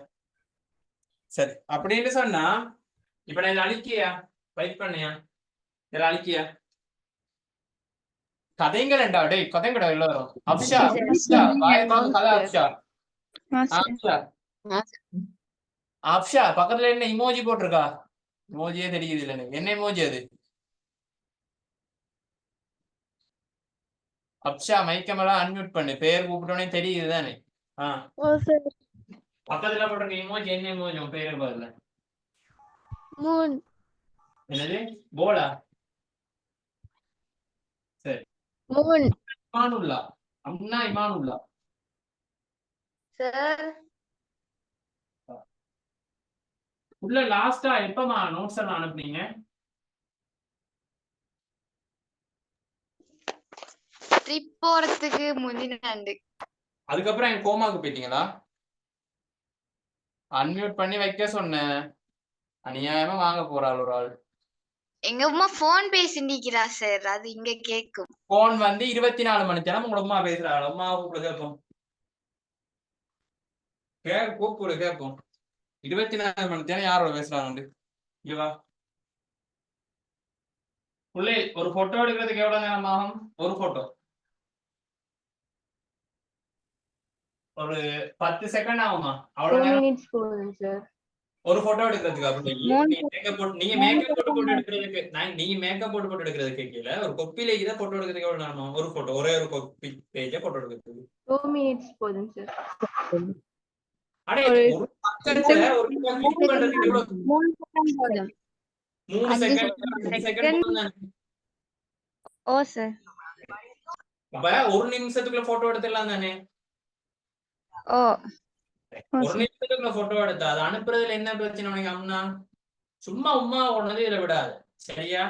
சரி அப்படின்னு சொன்னா இப்ப நான் இதை அழிக்கியா? வெயிட் பண்ணியா? இதில் அழிக்கியா? கதைங்கள்டா டேய், கதைங்கடா எல்லாரும். அப்ஷா கதை. அப்ஷா பக்கத்துல என்ன இமோஜி போட்டிருக்கா? இமோஜியே தெரியுது இல்ல. என்ன இமோஜி அது? அப்ஷா மைக்கமெல்லாம் அன்மியூட் பண்ணு. பேர் கூப்பிட்டோன்னே தெரியுது தானே? பக்கத்துல போட்டிருக்க இமோஜி என்ன இமோஜி? உன் பேரு பதில என்னது? போலா? சரி, இமானுல்லா. அம்னா இமானுல்லா சார் உள்ள லாஸ்டா எப்பமா நோட்ஸ் எல்லாம் அனுப்புனீங்க? ட்ரிப் போறதுக்கு முந்தின ஆண்டு. அதுக்கப்புறம் என் கோமாக்கு போயிட்டீங்களா? அன்மியூட் பண்ணி வைக்க சொன்னேன். அநியாயமா வாங்க போறாள் ஒரு ஆள். எங்க அம்மா போன் பேசிண்டிக்கிறா சார், அது இங்க கேக்கும். போன் வந்து 24 மணி நேரம் உங்க அம்மா பேசுறாள். அம்மா கூப்பிட கேட்போம். கூப்பிடு கேட்போம். 24 மணி நேரம் யாரோட பேசுறாங்க? இல்லவா? உள்ளே ஒரு போட்டோ எடுக்கிறதுக்கு எவ்வளவு நேரம் ஆகும்? ஒரு போட்டோ ஒரு 10 செகண்ட் ஆகுமா? அவ்வளவு நேரம் ஒரு போட்டோ எடுக்கிறதுக்கு. அப்படி நீங்க மேக்கப் போட்டு எடுக்கிறதுக்கு, நீங்க மேக்கப் போட்டு எடுக்கிறதுக்கு கீழே ஒரு கொப்பில இதை போட்டோ எடுக்கிறதுக்கு எவ்வளவு நேரம்? ஒரு போட்டோ, ஒரே ஒரு கொப்பி பேஜ போட்டோ எடுக்கிறதுக்கு 2 minutes போதும் சார். அடே ஒரு ஒரு பக்கத்துல ஒரு பக்கம் click பண்றதுக்கு எவ்வளவு 3 செகண்ட் போதும். 3 5 செகண்ட் செகண்ட். 5 செகண்ட் போதும் தானே? ஓ சார். அப்ப ஒரு நிமிஷத்துக்குள்ள போட்டோ எடுத்துடலாம் தானே? ஓ. ஒரு நிமிஷத்துக்குள்ள போட்டோ எடுத்தா அது அனுப்புறதுல என்ன பிரச்சனை உனக்கு அம்னா? சும்மா உம்மா உடனே இதுல விடாது. சரியா?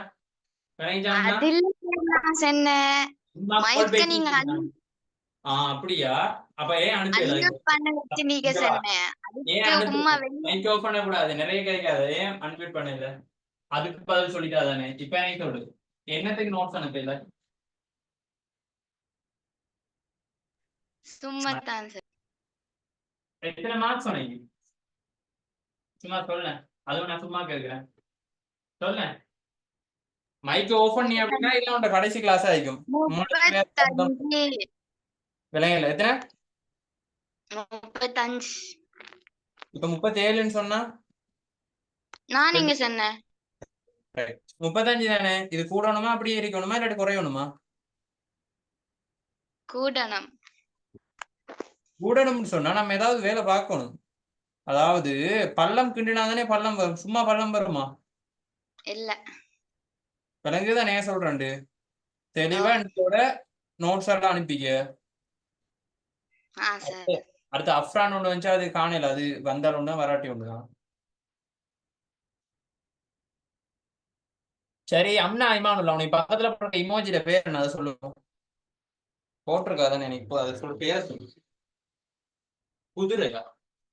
விளைஞ்சாம்னா அதில் நான் சொன்னேன் சும்மா மைக்க call பேசி நீங்க அப்படியா? அப்ப ஏன் அனுப்பல அன்மியூட் பண்ண வச்சு நீங்க இங்க வா. சொன்னேன் ஏன் அதுக்கு அனுப்பி உம்மா வெளிய மைக் ஆஃப் பண்ண கூடாது, நிறைய கிடைக்காது. ஏன் அன்மியூட் பண்ணல? அதுக்கு பதில் சொல்லிட்டா தானே? இப்ப எனக்கு சொல்லு, என்னத்துக்கு நோட்ஸ் அனுப்பல? சும்மா தான் சார். எத்தனை மார்க்ஸ் சொன்னீங்க? சும்மா சொல்ல, அதுவும் நான் சும்மா கேட்கிறேன். சொல்ல, மைக் ஓபன் பண்ணி அப்படின்னா இல்ல உண்ட கடைசி கிளாஸ் ஆயிக்கும். 35 விலையில எத்தனை? 35 இப்ப 37ன்னு சொன்னா நான் நீங்க சொன்னேன் 35 தானே? இது கூடணுமா அப்படியே இருக்கணுமா இல்லாட்டி குறையணுமா? கூடணும். கூடணும்னு சொன்னா நம்ம ஏதாவது வேலை பார்க்கணும். அதாவது பள்ளம் கிண்டினா தானே பள்ளம் வரும், சும்மா பள்ளம் வருமா? இல்ல விளங்குதான் ஏன் சொல்றேன். தெளிவா என்னோட நோட்ஸ் எல்லாம் அனுப்பிக்க. சார். அடுத்து அஃப்ரான் ஒண்ணு வந்துச்சு, அது காணல, அது வந்தால் ஒண்ணு வராட்டி ஒண்ணுதான். சரி அம்னா இமானுல்ல உனக்கு பக்கத்துல போட்ட இமோஜில பேர் என்ன, அதை சொல்லுவோம். போட்டிருக்காதானே எனக்கு இப்போ அதை சொல்ல பேர சொல்லு. குதிரையா?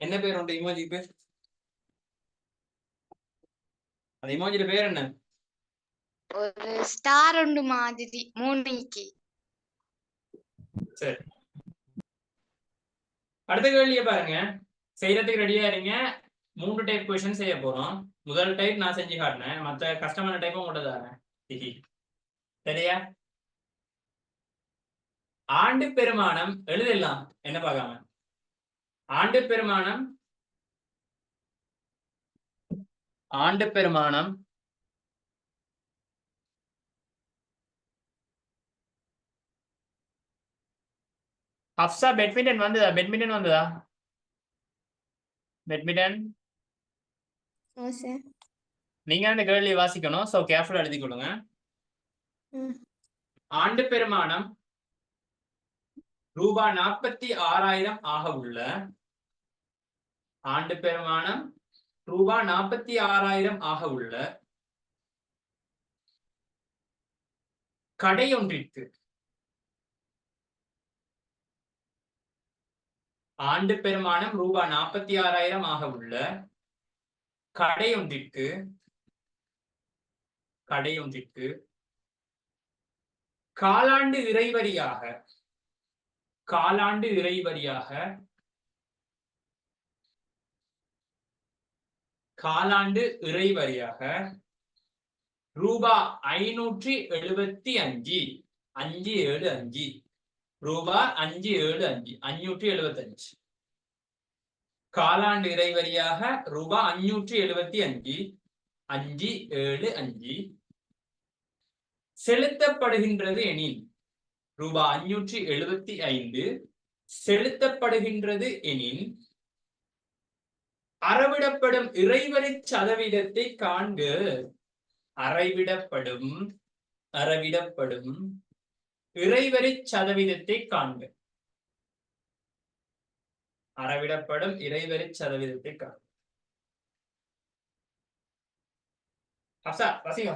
என்ன பேர் உண்டு இமோஜி பேர்? அந்த இமோஜில பேர் என்ன? ஒரு ஸ்டார் உண்டு மாதிரி 3க்கு. சரி, அடுத்த கேள்வியை பாருங்க. செய்யறதுக்கு ரெடியா இருங்க. 3 டைப் கொஸ்டின் செய்ய போறோம். முதல் டைப் நான் செஞ்சு காட்டினேன், மற்ற கஷ்டமான டைப்பும் உங்கள்கிட்ட தாரேன். சரியா? ஆண்டு பெருமானம் எழுதலாம். என்ன பார்க்காம ஆண்டு பெருமானம், ஆண்டு பெருமானம் ஹப்சா பேட்மிண்டன் வந்ததா? பேட்மிண்டன் வந்ததா? பேட்மிண்டன் ஓ சார். நீங்க அந்த கேள்வி வாசிக்கணும். சோ கேர்ஃபுல்லா எழுதி கொடுங்க. ஆண்டு பெருமானம் ரூபாய் 46,000 ஆக உள்ள, ஆண்டு பெருமானம் ரூபாய் 46,000 ஆக உள்ள கடையொன்றிற்கு, ஆண்டு பெருமானம் ரூபாய் 46,000 ஆக உள்ள கடையொன்றிற்கு காலாண்டு இறைவரியாக, காலாண்டு இறைவரியாக, காலாண்டு இறைவரியாக ரூபாய் 575, 575 ரூபாய் 575, 575 காலாண்டு இறைவரியாக ரூபாய் 575, 575 செலுத்தப்படுகின்றது எனில், ரூபாய் 575 செலுத்தப்படுகின்றது எனில் அறவிடப்படும் இறைவரி சதவீதத்தை காண்க. அறவிடப்படும் இறைவரி சதவீதத்தை காண்க. அறவிடப்படும் இறைவரி சதவீதத்தை காண்க. அப்சா வசிங்க.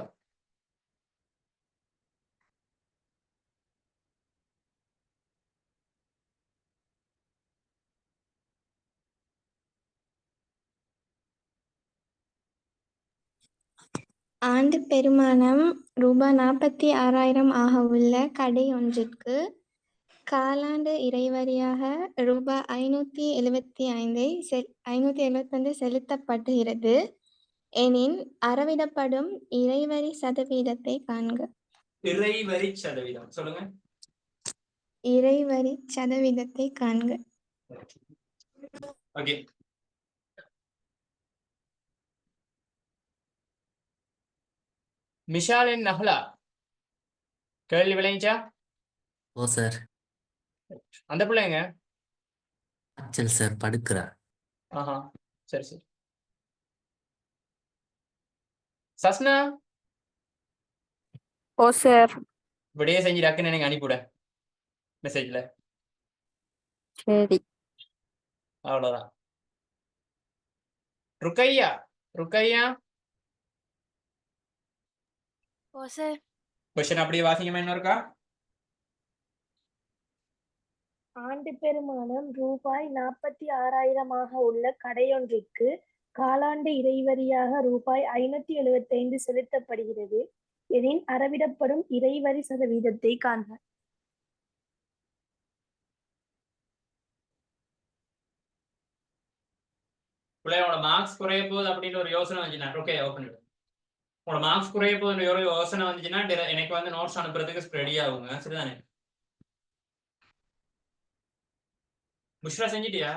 ஆண்டு பெருமானம் ரூபாய் 46,000 ஆக உள்ள கடை ஒன்றிற்கு காலாண்டு இறைவரியாக ரூபாய் 575 செலுத்தப்படுகிறது எனின் அறவிடப்படும் இறைவரி சதவீதத்தை காண்க. இறைவரி சதவீதம் சொல்லுங்க. இறைவரி சதவீதத்தை காண்க. ஓகே, மிஷாலின் நஹ்லா கேள்வி விளைஞ்சா? ஓ சார். அந்த பிள்ளைங்க சரி சார், படுக்கிறா. ஆஹா சரி சரி. சஸ்னா ஓ சார். விடையே செஞ்சு டக்குன்னு எனக்கு அனுப்பிவிட மெசேஜ்ல. சரி. அவ்வளவுதான். ருக்கையா ருக்கையா ஓ சார். கொஸ்டின் அப்படியே வாசிங்கம்மா இன்னொருக்கா. ஆண்டு பெருமானம் ரூபாய் 46,000 உள்ள கடையொன்றிற்கு காலாண்டு இறைவரியாக ரூபாய் 575 செலுத்தப்படுகிறது எனின் அறவிடப்படும் இறைவரி சதவீதத்தை காண்க. பிள்ளையோட மார்க்ஸ் குறைய போகுது அப்படின்னு ஒரு யோசனை வந்துச்சுன்னா ருக்கையா ஓப்பன் பண்ணிடு. உங்களோட மார்க்ஸ் குறைய போகுதுன்னு ஒரு யோசனை வந்துச்சுன்னா எனக்கு வந்து நோட்ஸ் அனுப்புறதுக்கு ரெடி ஆகுங்க. சரிதானே? புஷ்ரா செஞ்சிட்டியா?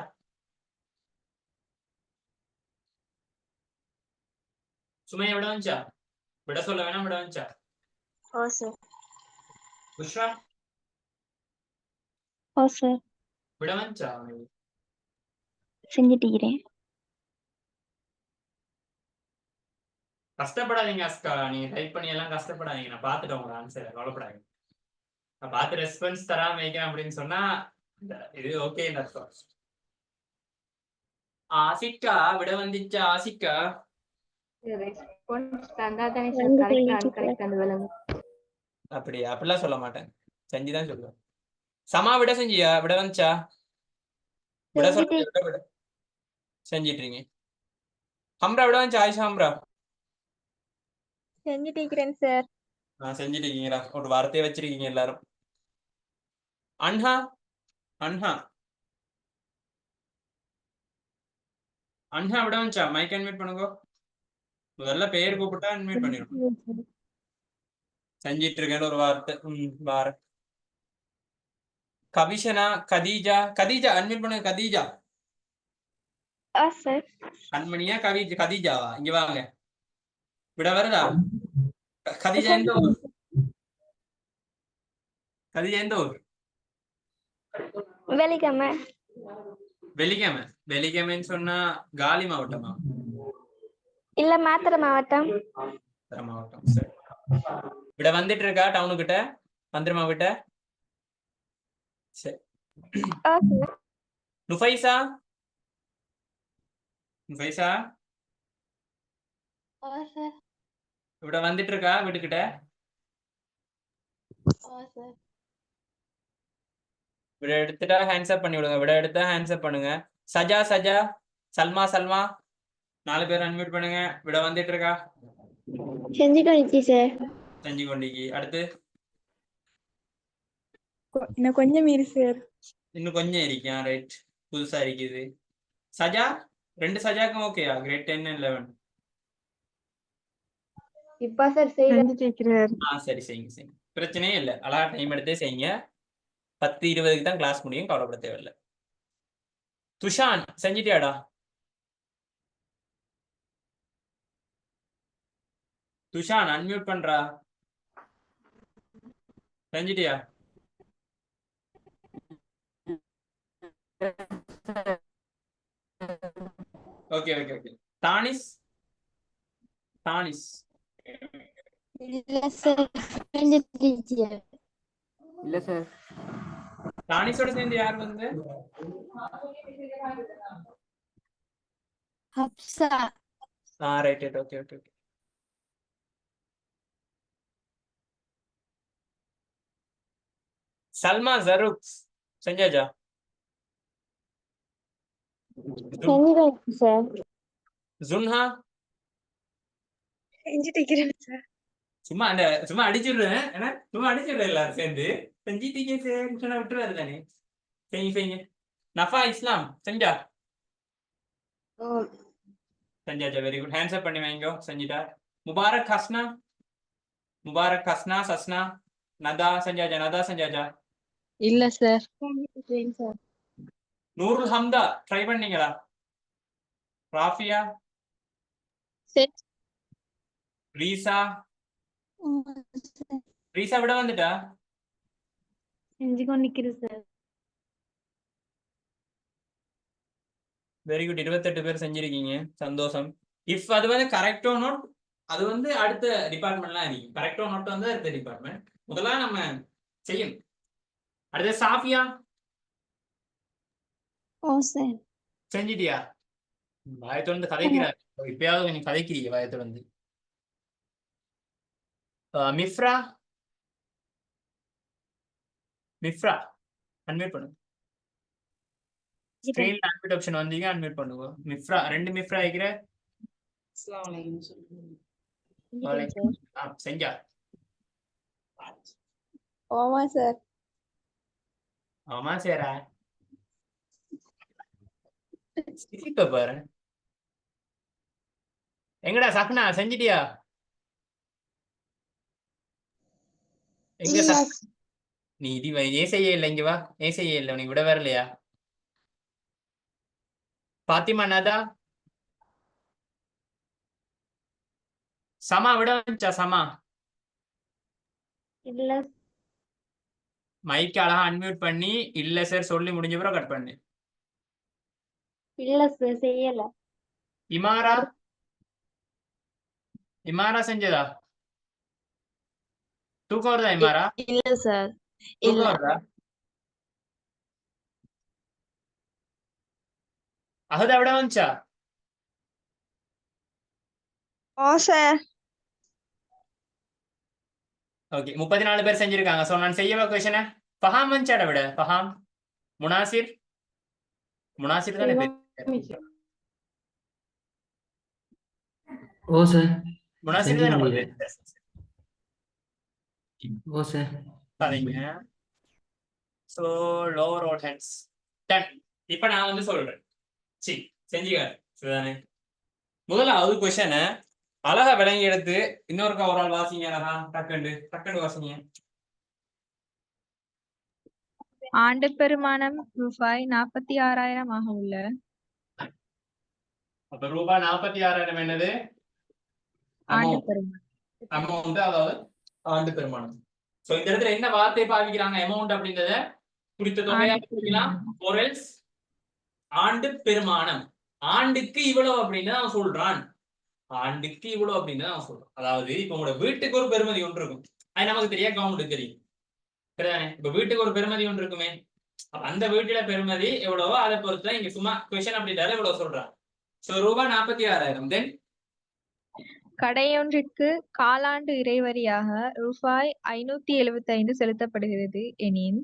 சுமையா விட வந்துச்சா? விட சொல்ல வேணாம் விட வந்துச்சா? ஓ சார். புஷ்ரா ஓ சார். விட வந்துச்சா? செஞ்சுட்டீங்க. கஷ்டப்படாதீங்க அஸ்கா. நீங்க டைப் பண்ணி எல்லாம் கஷ்டப்படாதீங்க. நான் பார்த்துட்டேன் உங்க ஆன்சரை. கவலைப்படாதீங்க. நான் பார்த்து ரெஸ்பான்ஸ் தராம வைக்கிறேன் அப்படின்னு சொன்னா இது ஓகே அர்த்தம். ஆசிக்கா விட வந்துச்சா? ஆசிக்கா ரெஸ்பான்ஸ் தந்தா தானே சார் கரெக்ட் அன்கரெக்ட் அந்த விளங்கு. அப்படிலாம் சொல்ல மாட்டேன். செஞ்சுதான் சொல்லுவேன். சமா விட செஞ்சியா? விட வந்துச்சா? விட சொல்ல விட செஞ்சிட்டீங்க. ஹம்ரா விட வந்துச்சா? ஆயிஷா ஹம்ரா செஞ்சுட்டீங்க சார். செஞ்சிட்டீங்களா? ஒரு வார்த்தையை வச்சிருக்கீங்க எல்லாரும். அன்ஹா அன்ஹா அன்ஹா விட வந்துச்சா? மைக் அன்மியூட் பண்ணுங்க. முதல்ல பெயர் கூப்பிட்டா அன்மியூட் பண்ணிடும். செஞ்சிட்டு இருக்கேன்னு ஒரு வார்த்தை. வார கவிஷனா கதீஜா கதீஜா அன்மியூட் பண்ணுங்க. கதீஜா சார். கண்மணியா கதீஜாவா? இங்க வாங்க. விட வருதா? கதீஜா எந்த ஊர்? கதீஜா எந்த ஊர்? வெள்ளிக்கிழமை. வெள்ளிக்கிழமை. வெள்ளிக்கிழமைன்னு சொன்னா காலி மாவட்டமா? இல்ல மாத்திரை மாவட்டம். மாவட்டம். சரி. விட வந்துட்டு இருக்கா? டவுனு கிட்ட வந்துருமா கிட்ட? சரி. நுஃபைசா நுஃபைசா விட வந்துட்டு இருக்கா வீட்டுக்கிட்ட? விட எடுத்துட்டா ஹேண்ட்ஸ் அப் பண்ணி விடுங்க. விட எடுத்தா ஹேண்ட்ஸ் அப் பண்ணுங்க. சஜா சஜா சல்மா சல்மா 4 பேர் அன்மியூட் பண்ணுங்க. விட வந்துட்டு இருக்கா? செஞ்சுட்டோம் சார். செஞ்சு கொண்டிக்கு. அடுத்து இன்னும் கொஞ்சம் மீறி சார். இன்னும் கொஞ்சம் இருக்கா? ரைட். புதுசா இருக்குது. சஜா 2 சஜாக்கும் ஓகேயா? Great 10 and 11. இப்ப சார் செய்யறேன். சரி செய்யுங்க. பிரச்சனையே இல்லை. அழகா டைம் எடுத்தே செய்யுங்க. 10:20 தான் கிளாஸ் முடியும். கவலைப்பட தேவையில்லை. துஷான் செஞ்சிட்டியாடா? துஷான் அன்மியூட் பண்றா. செஞ்சிட்டியா? ஓகே. தானிஸ் தானிஸ் இல்ல சார். தானிஸோட சேர்ந்து யார் வந்து? ஹப்சா. ரைட். ஓகே. சல்மா ஜருக் செஞ்சாஜா? சார். ஜுன்ஹா செஞ்சுட்டீங்க சார். சும்மா அடிச்சிடுறேன். சும்மா அடிச்சிடுறேன். எல்லாரும் சேர்ந்து செஞ்சிட்டீங்க சார் விட்டுறாரு தானே. செய்யுங்க. நஃபா இஸ்லாம் செஞ்சாச்சா? Very good. ஹேண்ட்ஸ் அப் பண்ணி வைங்க. செஞ்சிட்டா. முபாரக் சஸ்னா நதா செஞ்சாச்சா? இல்ல சார். நூருல் ஹம்தா ட்ரை பண்ணீங்களா? ராஃபியா ரீசா விட வந்துட்டா? செஞ்சு கொண்டிருக்கிறேன் சார். Very good. 28 பேர் செஞ்சிருக்கீங்க, சந்தோஷம். இஃப் அது வந்து கரெக்டோ நோட், அது வந்து அடுத்த டிபார்ட்மெண்ட்லாம் இருக்கு. கரெக்டோ நோட் வந்து அடுத்த டிபார்ட்மெண்ட். முதல்ல நம்ம செய்யணும். அடுத்த சாஃபியா ஓ சார். செஞ்சிட்டியா? வாயத்தை வந்து கதைக்கிறார். இப்பயாவது கொஞ்சம் கதைக்கிறீங்க வாயத்தை வந்து. மிஃப்ரா மிஃப்ரா அன்மியூட் பண்ணுங்க. ஸ்கிரீன்ல அன்மியூட் ஆப்ஷன் வந்தீங்க, அன்மியூட் பண்ணுங்க. மிஃப்ரா, 2 மிஃப்ரா ஆகிக்கிற. செஞ்சா ஓமா சார். ஆமா சேரா சிரிப்ப பாரு. எங்கடா சப்னா செஞ்சிட்டியா? எங்க நீ இது ஏன் செய்ய இல்லை? இங்க வா. ஏன் செய்ய இல்லை? உனக்கு விட வரலையா? பாத்திமா நாதா சமா விட வந்துச்சா? சமா இல்ல மைக் அழகா அன்மியூட் பண்ணி இல்ல சார் சொல்லி முடிஞ்ச பிறகு கட் பண்ணு. இல்ல சார் செய்யல. இமாரா இமாரா செஞ்சதா? தூக்கம் வருதா இமாரா? இல்ல சார். தூக்கம் வருதா? அகதா விட வந்துச்சா? ஓ சார். ஓகே, 34 பேர் செஞ்சிருக்காங்க. சோ நான் செய்யவா கொஸ்டினை? ஃபஹாம் வந்துச்சாட விட? ஃபஹாம், முனாசிர் தானே பேர்? Oh sir. முனாசிர் தானே உங்க பேர்? Oh sir. சரிங்க. So lower all hands done. இப்போ நான் வந்து சொல்றேன். சி செஞ்சுக்காரு சரிதானே? முதலாவது கொஸ்டினை அழகா விளங்கி எடுத்து இன்னொருக்கா ஒரு ஆள் வாசிங்க. அழகா டக்குண்டு வாசிங்க. ஆண்டு பெருமானம் ரூபாய் 46,000 ஆக உள்ள. அப்ப ரூபாய் 46,000 என்னது? ஆண்டு பெருமானம். அமௌண்ட், அதாவது ஆண்டு பெருமானம். சோ இந்த இடத்துல என்ன வார்த்தை பாவிக்கிறாங்க? அமௌண்ட் அப்படின்றத குறித்த தொகையா பிரிக்கலாம். பொருள்ஸ் ஆண்டு பெருமானம். ஆண்டுக்கு இவ்வளவு அப்படின்னு அவன் சொல்றான். ஆண்டுக்கு இவ்வளவு அப்படின்னு அவன் சொல்றான். அதாவது இப்ப உங்களோட வீட்டுக்கு ஒரு பெருமதி ஒன்று இருக்கும். அது நமக்கு தெரியாது, கவர்மெண்ட் தெரியும். சரிதானே? இப்ப வீட்டுக்கு ஒரு பெருமதி ஒன்று இருக்குமே. அந்த வீட்டுல பெருமதி எவ்வளவோ அதை பொறுத்து இங்க சும்மா கொஸ்டின் அப்படின்றாரு இவ்வளவு சொல்றான். சோ ரூபாய் 46,000. தென் கடையொன்றிற்கு காலாண்டு இறைவரியாக ரூபாய் 575 செலுத்தப்படுகிறது எனின்.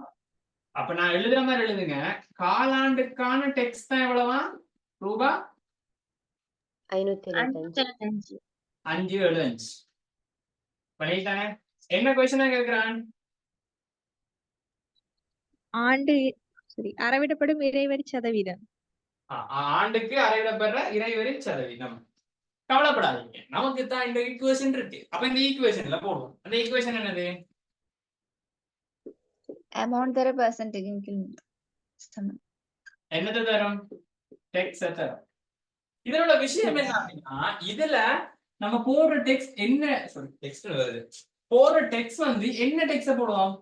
அப்ப நான் எழுதுற மாதிரி எழுதுங்க. காலாண்டுக்கான டெக்ஸ்ட் தான் எவ்வளவா? ரூபாய் 575. 575. பண்ணிட்டானே. என்ன கொஸ்டினா கேக்குறான்? ஆண்டு அறவிடப்படும் இறைவரி சதவீதம். ஆண்டுக்கு அறவிடப்படுற இறைவரி சதவீதம். கவலைப்படாதீங்க, நமக்கு தான் இந்த ஈக்குவேஷன் இருக்கு. அப்ப இந்த ஈக்குவேஷன்ல போடுவோம். அந்த ஈக்குவேஷன் என்னது? அமௌண்ட் தர பெர்சன்டேஜ் என்னது தரும்? டெக்ஸ்ட் தரும். இதனோட விஷயம் என்ன அப்படின்னா, இதுல நம்ம போடுற டெக்ஸ்ட் என்ன? சாரி, டெக்ஸ்ட் வருது. போடுற டெக்ஸ்ட் வந்து என்ன டெக்ஸ்ட் போடுவோம்?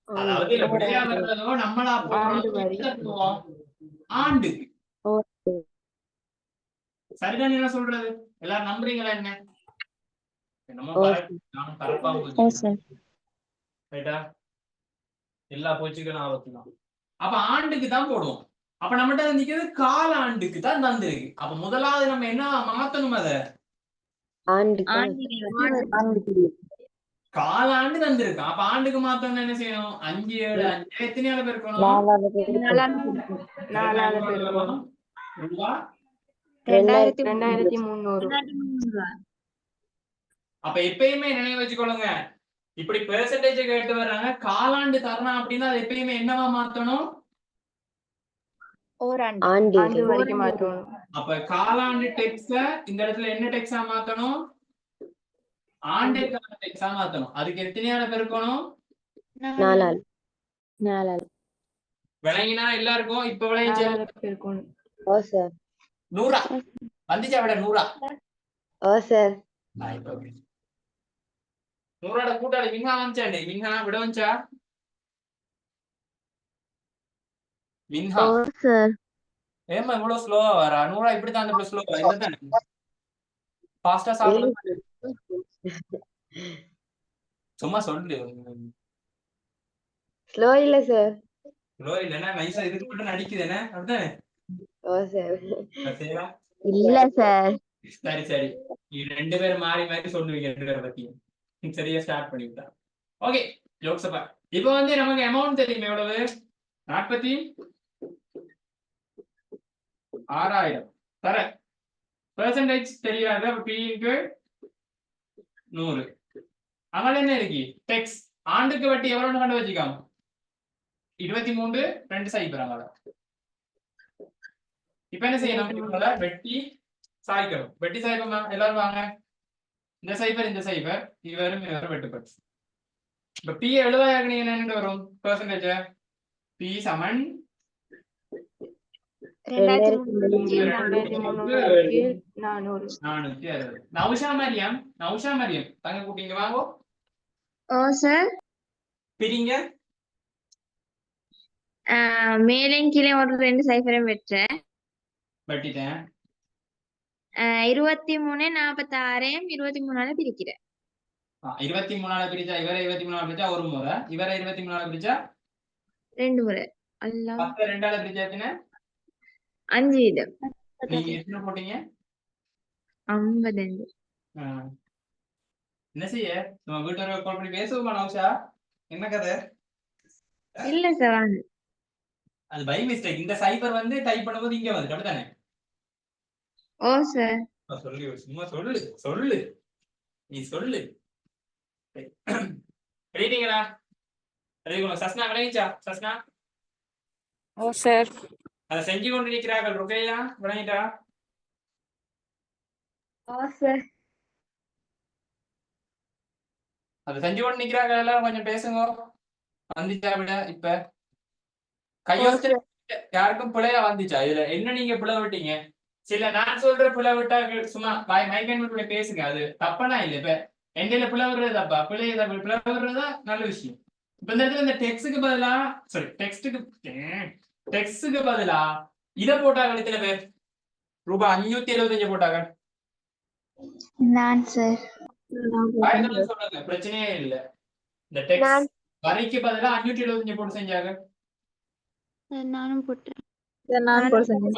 அதாவது விடையா வர்றதோ நம்மளா போடுவோம் ஆண்டுக்கு. சரிதான் என்ன சொல்றது? எல்லாரும் நம்புறீங்களா? என்ன எல்லா போச்சுக்கும் ஆபத்துதான். அப்ப ஆண்டுக்கு தான் போடுவோம். அப்ப நம்மகிட்ட நிக்கிறது கால ஆண்டுக்கு தான் தந்திருக்கு. அப்ப முதலாவது நம்ம என்ன மாத்தணும்? அத காலாண்டு தந்திருக்கோம். அப்ப ஆண்டுக்கு மாத்தணும் என்ன செய்யணும்? 5 7 5 எத்தனையால பெருக்கணும்? 4 பெருக்கணும். ரூபாய் 2300. அப்ப எப்பயுமே நினைவு வச்சுக்கொள்ளுங்க, இப்படி பெர்சன்டேஜ் கேட்டு வர்றாங்க. காலாண்டு தரணும் அப்படின்னா அது எப்பயுமே என்னவா மாத்தணும்? ஆண்டு வரைக்கும் மாத்தணும். அப்ப காலாண்டு டெக்ஸ்ட இந்த இடத்துல என்ன டெக்ஸ்டா மாத்தணும்? ஆண்டுக்கான டெக்ஸ்டா மாத்தணும். அதுக்கு எத்தனையால பெருக்கணும்? 4. விளங்கினா எல்லாருக்கும் இப்ப விளைஞ்சு பெருக்கணும். 100 வந்துச்சா? விட 100 100 கூட்டாளி மின்ஹா வந்துச்சாண்டி? மின்ஹா விட வந்துச்சா? மின்ஹா ஓ சார். ஏமா இவ்வளவு ஸ்லோவா வரா? நூறா இப்படித்தான் அந்த ஸ்லோவா இல்ல தானே? ஃபாஸ்டா சாப்பிடுறது சும்மா சொல்லு. ஸ்லோ இல்ல சார். ஸ்லோ இல்லைன்னா நைஸா இதுக்கு மட்டும் நடிக்குது என்ன அப்படித்தானே? ஓ சார். சரியா? இல்ல சார். சரி சரி, நீ 2 பேரும் மாறி மாறி சொல்லுவீங்க 2 பேரை பத்தி. சரியா ஸ்டார்ட் பண்ணிவிட்டா. ஓகே ஜோக்ஸப்பா. இப்போ வந்து நமக்கு அமௌண்ட் தெரியுமே எவ்வளவு? 46,000 தர. பெர்சன்டேஜ் தெரியாது. அப்ப P க்கு 100. அங்கே என்ன இருக்கு? டெக்ஸ். ஆண்டுக்கு வட்டி எவ்வளவு கண்டு வச்சுக்காம 23.2 அங்கே. இப்ப என்ன செய்யணும்? இவங்கள வெட்டி சாய்க்கணும். வெட்டி சாய்ப்போமா? எல்லாரும் வாங்க. இந்த சைபர் இந்த சைபர் இவரும் இவரும் வெட்டுப்பட்டு. இப்ப P 70,000 நீங்க என்ன வரும்? பெர்சன்டேஜ் P சமன் 460. நௌஷா மரியம் தங்க கூட்டிங்க வாங்கோ. ஓ சார். பிரிங்க. மேலையும் கீழே ஒரு 2 சைஃபரையும் வெட்டேன். வெட்டிட்டேன். 23 46 23 பிரிக்கிறேன். 23 பிரிச்சா இவரை 23 பிரிச்சா ஒரு முறை, இவரை 23 பிரிச்சா 2 முறை. அல்லா 10 2ஆல பிரிச்சா எத்தனை? 5 வீதம். நீங்க எத்தனை போட்டீங்க? 52. என்ன செய்ய? நம்ம வீட்டுல கால் பண்ணி பேசுவோமா நௌஷா? என்ன கதை? இல்ல சார் வாங்க. அது பை மிஸ்டேக். இந்த சைபர் வந்து டைப் பண்ணும்போது இங்க வந்து அப்படித்தானே? ஓ சார். சொல்லு சும்மா சொல்லு நீ சொல்லு. ரெடிங்களா? ரெடி. சஸ்னா விளங்கிச்சா? சஸ்னா ஓ சார். அதை செஞ்சு கொண்டு நிற்கிறார்கள். ருக்கையா விளங்கிட்டா? ஓ சார். அதை செஞ்சு கொண்டு நிற்கிறார்கள். எல்லாரும் கொஞ்சம் பேசுங்க. வந்துச்சா விட? இப்ப கையோச யாருக்கும் பிழையா வந்துச்சா? இதுல என்ன நீங்க பிழை விட்டீங்க? சில நான் சொல்ற பிழை விட்டா சும்மா மைக்கன் பேசுங்க. அது தப்பனா இல்ல. இப்ப எண்டையில பிழை விடுறது தப்பா? பிழை விடுறதா நல்ல விஷயம். இப்ப இந்த இடத்துல இந்த டெக்ஸ்டுக்கு பதிலா டெக்ஸ்டுக்கு பதிலா இதை போட்டாங்க. எத்தனை பேர்? ரூபாய் 575 போட்டாங்க. நான் சார். சொல்லுங்க, பிரச்சனையே இல்ல. இந்த டெக்ஸ்ட் வரைக்கு பதிலா 575 போட்டு செஞ்சாங்க. நானும் போட்டேன்.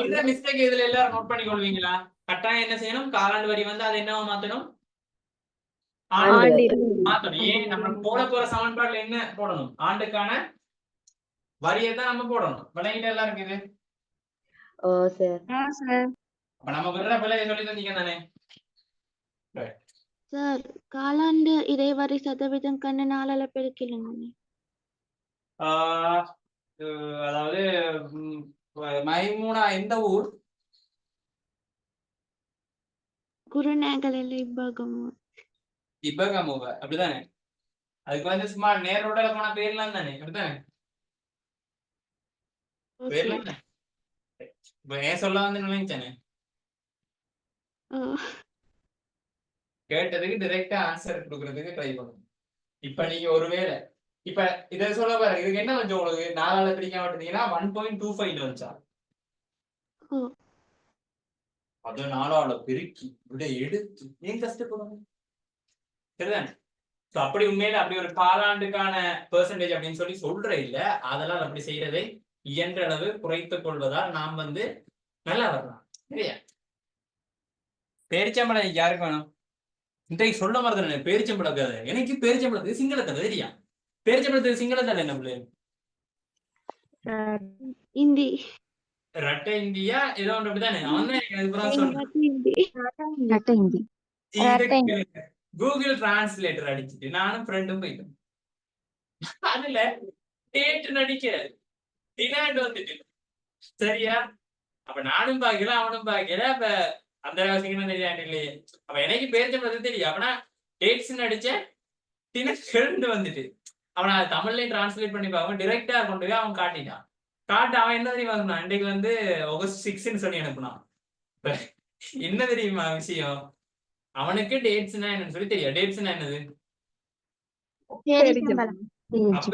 இந்த மிஸ்டேக் இதுல எல்லாரும் நோட் பண்ணி கொள்வீங்களா? கட்டாயம் என்ன செய்யணும்? காலாண்டு வரி வந்து அதை என்னவா மாத்தணும்? மாத்தணும். ஏன் நம்ம போட போற சமன்பாடுல என்ன போடணும்? ஆண்டுக்கான வரியை தான் நம்ம போடணும். விளங்கிட்ட எல்லாம் இருக்குது. ஓ சார். அப்ப நம்ம விடுற பிள்ளைய சொல்லி தந்தீங்க தானே? சார் காலாண்டு இறைவரி சதவீதம் கண்ணு 4ஆல பெருக்கலுங்க. அதாவது மைமூனா எந்த ஊர்? குருநேகலில் இப்பகமூவ அப்படிதானே? அதுக்கு வந்து சும்மா நேரோட போன பேர்லாம் தானே? அப்படித்தானே? பேர்லாம் தானே? இப்ப ஏன் சொல்ல வந்து நினைச்சானே? கேட்டதுக்கு டைரக்டா ஆன்சர் கொடுக்கறதுக்கு ட்ரை பண்ணும். இப்ப நீங்க ஒருவேளை இப்ப இதை சொல்ல பாருங்க. இதுக்கு என்ன வந்து உங்களுக்கு 4ஆல பிரிக்க மாட்டீங்கன்னா 1.25 வந்துச்சா? அது 4ஆல பெருக்கி விட எடுத்து ஏன் கஷ்டப்படணும்? சரிதானே? அப்படி உண்மையில அப்படி ஒரு காலாண்டுக்கான பெர்சன்டேஜ் அப்படின்னு சொல்லி சொல்ற இல்ல. அதெல்லாம் அப்படி செய்யறதை இயன்ற அளவு குறைத்துக் கொள்வதால் நாம் வந்து நல்லா வரலாம். சரியா? பேரிச்சம்பளம் யாருக்கு வேணும்? இன்றைக்கு சொல்ல மாதிரி பேரிச்சம்பளம் கதை. எனக்கு பேரிச்சம்பளத்துக்கு சிங்கள கதை தெரியா? பேரிச்சம்பளத்துக்கு சிங்கள கதை என்ன பிள்ளை? இந்தி. ரட்ட இந்தியா ஏதோ ஒன்று அப்படித்தானே? அவன் தான் எனக்கு சொல்றேன். கூகுள் டிரான்ஸ்லேட்டர் அடிச்சுட்டு நானும் ஃப்ரெண்டும் போயிட்டோம். அதுல டேட் நடிக்கிறாரு, டினாண்ட் வந்துட்டு. சரியா? அப்ப நானும் பாக்கல அவனும் பாக்கல. அப்ப அந்த சிங்களம் தெரியாது இல்லையே. அப்ப எனக்கு பேரிச்சம்பளத்துக்கு தெரியும். அவனா டேட்ஸ் நடிச்ச டினாண்ட் வந்துட்டு அவனை தமிழ்லயும் டிரான்ஸ்லேட் பண்ணி பார்க்க டிரெக்டா கொண்டு போய் அவன் காட்டிட்டான். அவன் என்ன தெரியுமா சொன்னான்? இன்றைக்கு வந்து ஆகஸ்ட் 6ன்னு சொல்லி அனுப்புனான். என்ன தெரியுமா விஷயம்? அவனுக்கு டேட்ஸ்னா என்னன்னு சொல்லி தெரியும். டேட்ஸ்னா என்னது? அப்ப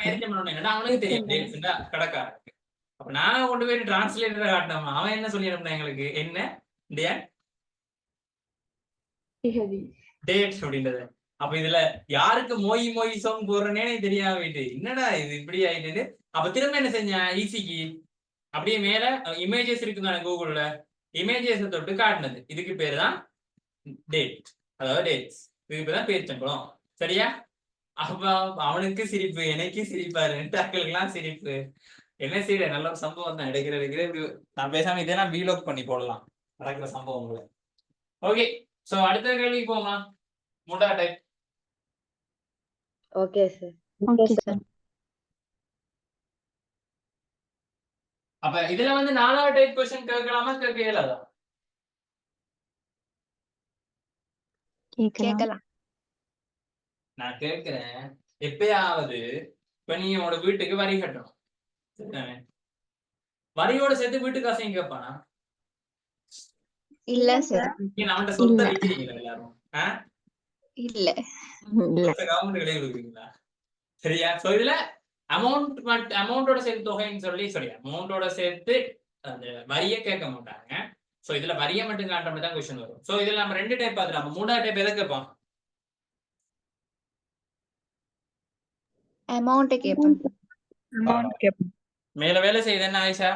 பேரிச்சம்பளம் என்னன்னா அவனுக்கு தெரியும். டேட்ஸ்னா கடைக்காரனுக்கு. அப்ப அப்ப நான் கொண்டு போய் டிரான்ஸ்லேட்டரை காட்டினோமா அவன் என்ன சொல்லிடணும் எங்களுக்கு என்ன திகதி. டேட் அப்படின்றது. அப்ப இதுல யாருக்கு மொய் மொய் சாங் போடுறேனே தெரியாம போயிட்டு என்னடா இது இப்படி ஆயிட்டு அப்ப திரும்ப என்ன செஞ்சேன் ஈஸிக்கு அப்படியே மேல இமேஜஸ் இருக்குதானே கூகுள்ல இமேஜஸ் தொட்டு காட்டினது இதுக்கு பேரு தான் டேட் அதாவது டேட்ஸ் இதுக்கு பேர் தான் பேச்சம்பளம் சரியா. அப்ப அவனுக்கு சிரிப்பு எனக்கு சிரிப்பா ரெண்டாக்களுக்கெல்லாம் சிரிப்பு என்ன செய்யற நல்ல ஒரு சம்பவம் தான் எடுக்கிற நான் பேசாம இதெல்லாம் வீலோக் பண்ணி போடலாம் நடக்கிற சம்பவங்களை. ஓகே சோ அடுத்த கேள்விக்கு போமா மூடா type. Okay sir. Okay sir. அப்ப இதுல வந்து 4வது டைப் क्वेश्चन கேட்கலாமா கேட்க இயலாதா? கேட்கலாம். நான் கேட்கிறேன் எப்பயாவது இப்ப நீ உங்களோட வீட்டுக்கு வரி கட்டணும் சரிதானே வரியோட சேர்த்து வீட்டு காசையும் கேட்பானா? இல்ல சார். நீங்க அவன்கிட்ட சொத்தை விக்கிறீங்களா எல்லாரும்? இல்ல. கவர்மெண்ட் விலை கொடுக்குறீங்களா? சரியா. சோ இதுல அமௌண்டோட சேர்த்து தொகைன்னு சொல்லி அமௌண்டோட சேர்த்து அந்த வரியை கேட்க மாட்டாங்க. சோ இதுல வரியை மட்டும் காட்டுற மாதிரி தான் क्वेश्चन வரும். சோ இதுல நம்ம 2 டைப் பார்த்துலாம். நம்ம 3வது டைப் எதை கேட்போம்? அமௌண்ட் கேட்பேன். மேல வேலை செய்யுது என்ன ஆயிஷா?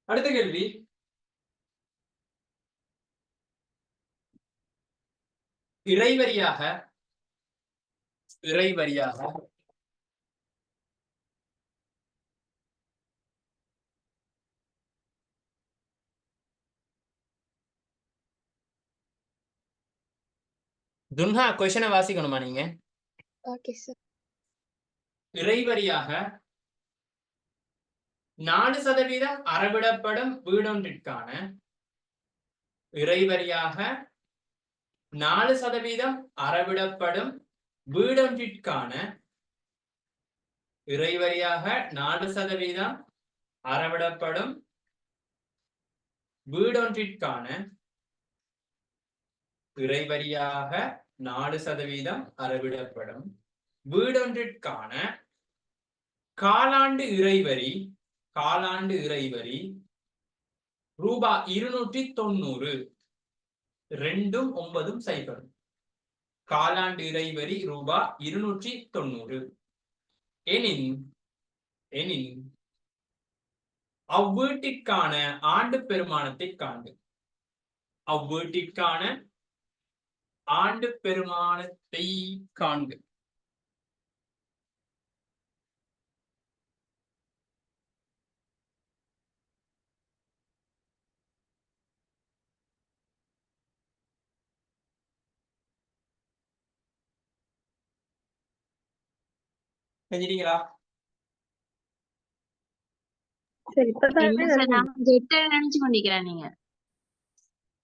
அடுத்த கேள்வி இறைவரியாக துன்ஹா क्वेश्चन வாசிக்கணுமா நீங்க? Okay sir. இறைவரியாக 4% அறவிடப்படும் வீடொன்றிற்கான இறைவரியாக 4% அறவிடப்படும் வீடொன்றிற்கான இறைவரியாக 4% அறவிடப்படும் வீடொன்றிற்கான இறைவரியாக 4% அறவிடப்படும் வீடொன்றிற்கான காலாண்டு இறைவரி ரூபாய் 290 2ம் 9ம் 0. காலாண்டு இறைவரி ரூபாய் 290 எனின் அவ்வீட்டிற்கான ஆண்டு பெருமானத்தை காண்க. அவ்வீட்டிற்கான ஆண்டு பெருமானத்தை காண்க. செஞ்சிட்டீங்களா? நினைச்சு கொண்டிருக்கிறேன் நீங்க.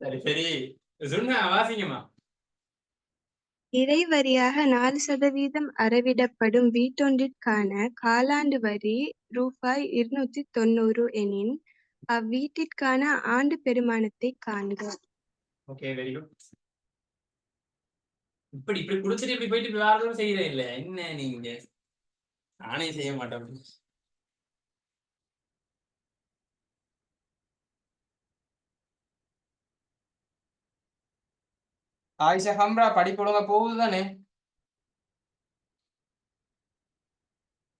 சரி சொன்ன வாசிங்கம்மா. இறைவரியாக 4% அறவிடப்படும் வீட்டொன்றிற்கான காலாண்டு வரி ரூபாய் 290 எனின் அவ்வீட்டிற்கான ஆண்டு பெருமானத்தை காண்க. Okay very good. இப்படி குடிச்சிட்டு இப்படி போயிட்டு இப்படி வேற செய்யறே இல்ல என்ன நீங்க? நானே செய்ய மாட்டேன். ஆயிஷா ஹம்ரா படிப்பொழுங்க போகுதுதானே?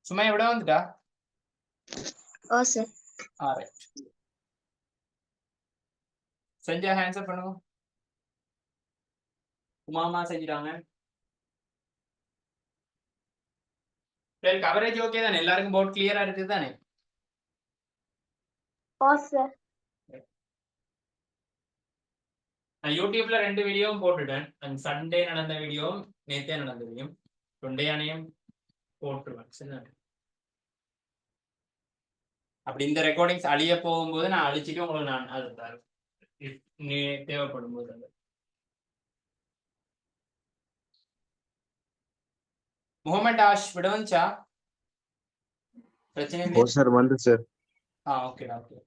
சும்மா எவ்வளோ வந்துட்டா? ஓ சார். ஆல்ரைட். செஞ்சா ஹேண்ட்ஸ் அப் பண்ணுங்க. உமாமா செஞ்சிட்டாங்க. சரி கவரேஜ் ஓகே தானே? எல்லாருக்கும் போர்ட் கிளியரா இருக்குது தானே? ஓ சார். நான் யூடியூப்ல 2 வீடியோவும் போட்டுட்டேன். சண்டே நடந்த வீடியோவும் நேத்தே நடந்த வீடியோவும் 2 ஆனையும் போட்டுருவேன். அப்படி இந்த ரெக்கார்டிங்ஸ் அழிய போகும்போது நான் அழிச்சிட்டு உங்களுக்கு நான் அது தேவைப்படும் போது அது முகமது ஆஷ் விட வந்துச்சா? பிரச்சனை இல்லை சார் வந்து சார். Okay okay.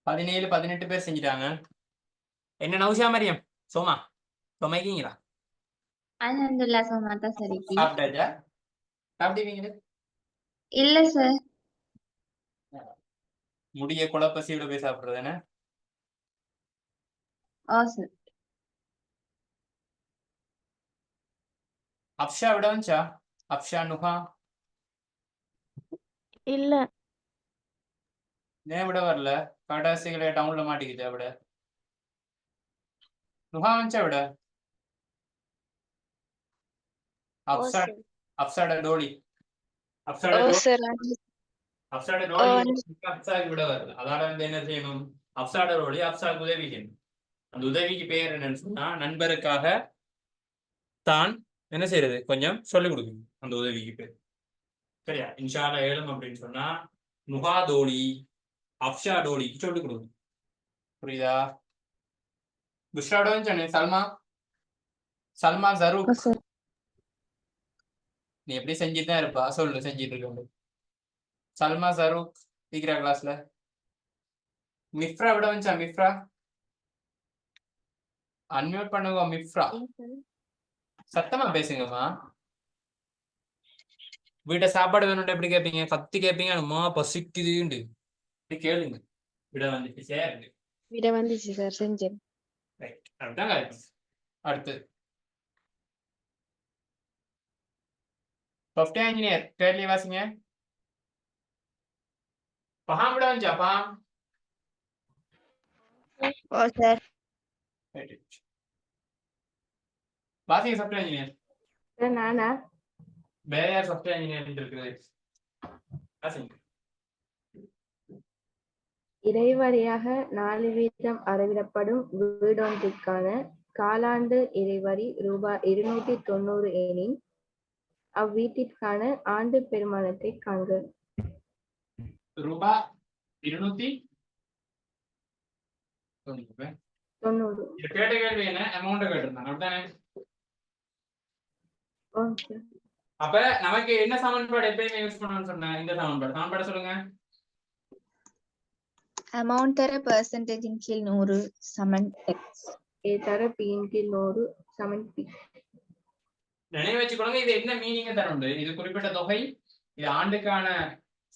17 18 பேர் செஞ்சுட்டாங்க. என்ன நௌஷா மரியம் சோமா சோமைக்கீங்களா? அல்ஹம்துலில்லாஹ் சோமாத்தா சரிக்கு. சாப்பிட்டாச்சா? சாப்பிட்டீங்களே? இல்ல சார். முடிய குழப்பசியோட போய் சாப்பிடுறது என்ன? ஓ சார். அப்ஷா விட வந்துச்சா? அப்ஷா நுஹா இல்ல. ஏன் விட வரல? கடைசிகளை டவுன்ல மாட்டிக்கிட்டா விட. நுஹா வந்துச்சா விட? அப்சா அப்சாட டோலி அப்சாட ஓ டோலி சார். அப்சாட டோலி அப்சாக்கு விட வரல. அதால வந்து என்ன செய்யணும்? அப்சாட டோலி அப்சாக்கு உதவி செய்யணும். அந்த உதவிக்கு பேர் என்னன்னு சொன்னா நண்பருக்காக தான் என்ன செய்யறது கொஞ்சம் சொல்லிக் கொடுக்கணும். அந்த உதவிக்கு பேர் சரியா? இன்ஷால்லா ஏழும் அப்படின்னு சொன்னா நுஹா டோலி அப்ஷா டோலிக்கு சொல்லிக் கொடுக்கணும். புரியுதா? புஷ்ராடோன்னு சொன்னேன். சல்மா சல்மா ஜரூக் நீ எப்படி செஞ்சுட்டு தான் இருப்பா. சொல்லு செஞ்சுட்டு இருக்க. சல்மா ஜரூக் இருக்கிற கிளாஸ்ல. மிஃப்ரா விட வந்துச்சா? மிஃப்ரா அன்மியூட் பண்ணுங்க. மிஃப்ரா சத்தமா பேசுங்கம்மா. வீட்டை சாப்பாடு வேணும்னு எப்படி கேட்பீங்க? கத்தி கேட்பீங்க. அம்மா பசிக்குதுண்டு கேளுங்க. விட வந்துச்சு சேருங்க. விட வந்துச்சு சார் செஞ்சேன். ரைட் அப்படிதான் கேட்பீங்க. அடுத்து சாஃப்ட்வேர் இன்ஜினியர் கேள்வி வாசிங்க. பஹாம் விட வந்துச்சா? பஹாம் ஓ சார். வாசிங்க. சாஃப்ட்வேர் இன்ஜினியர் சார் நானா? வேற யார் சாஃப்ட்வேர் இன்ஜினியர் இருக்குது? வாசிங்க. இறைவரியாக 4 வீதம் அறவிடப்படும் வீடொன்றிற்கான காலாண்டு இறைவரி ரூபாய் 290 எனின் அவ்வீட்டிற்கான ஆண்டு பெருமானத்தை காண்க. ரூபாய் 290. கேட்ட கேள்வி என்ன? அமௌண்ட் கேட்டிருந்தாங்க அப்படித்தானே? அப்ப நமக்கு என்ன சமன்பாடு எப்பயுமே யூஸ் பண்ணணும்னு சொன்னேன்? இந்த சமன்பாடு சொல்லுங்க. அமௌண்ட் தர பெர்சன்டேஜின் கீழ் 100 சமன் எக்ஸ். ஏ தர பியின் கீழ் 100 சமன் பி. நினைவு வச்சுக்கொள்ளுங்க. இது என்ன மீனிங்க தரணும்? இது குறிப்பிட்ட தொகை, இது ஆண்டுக்கான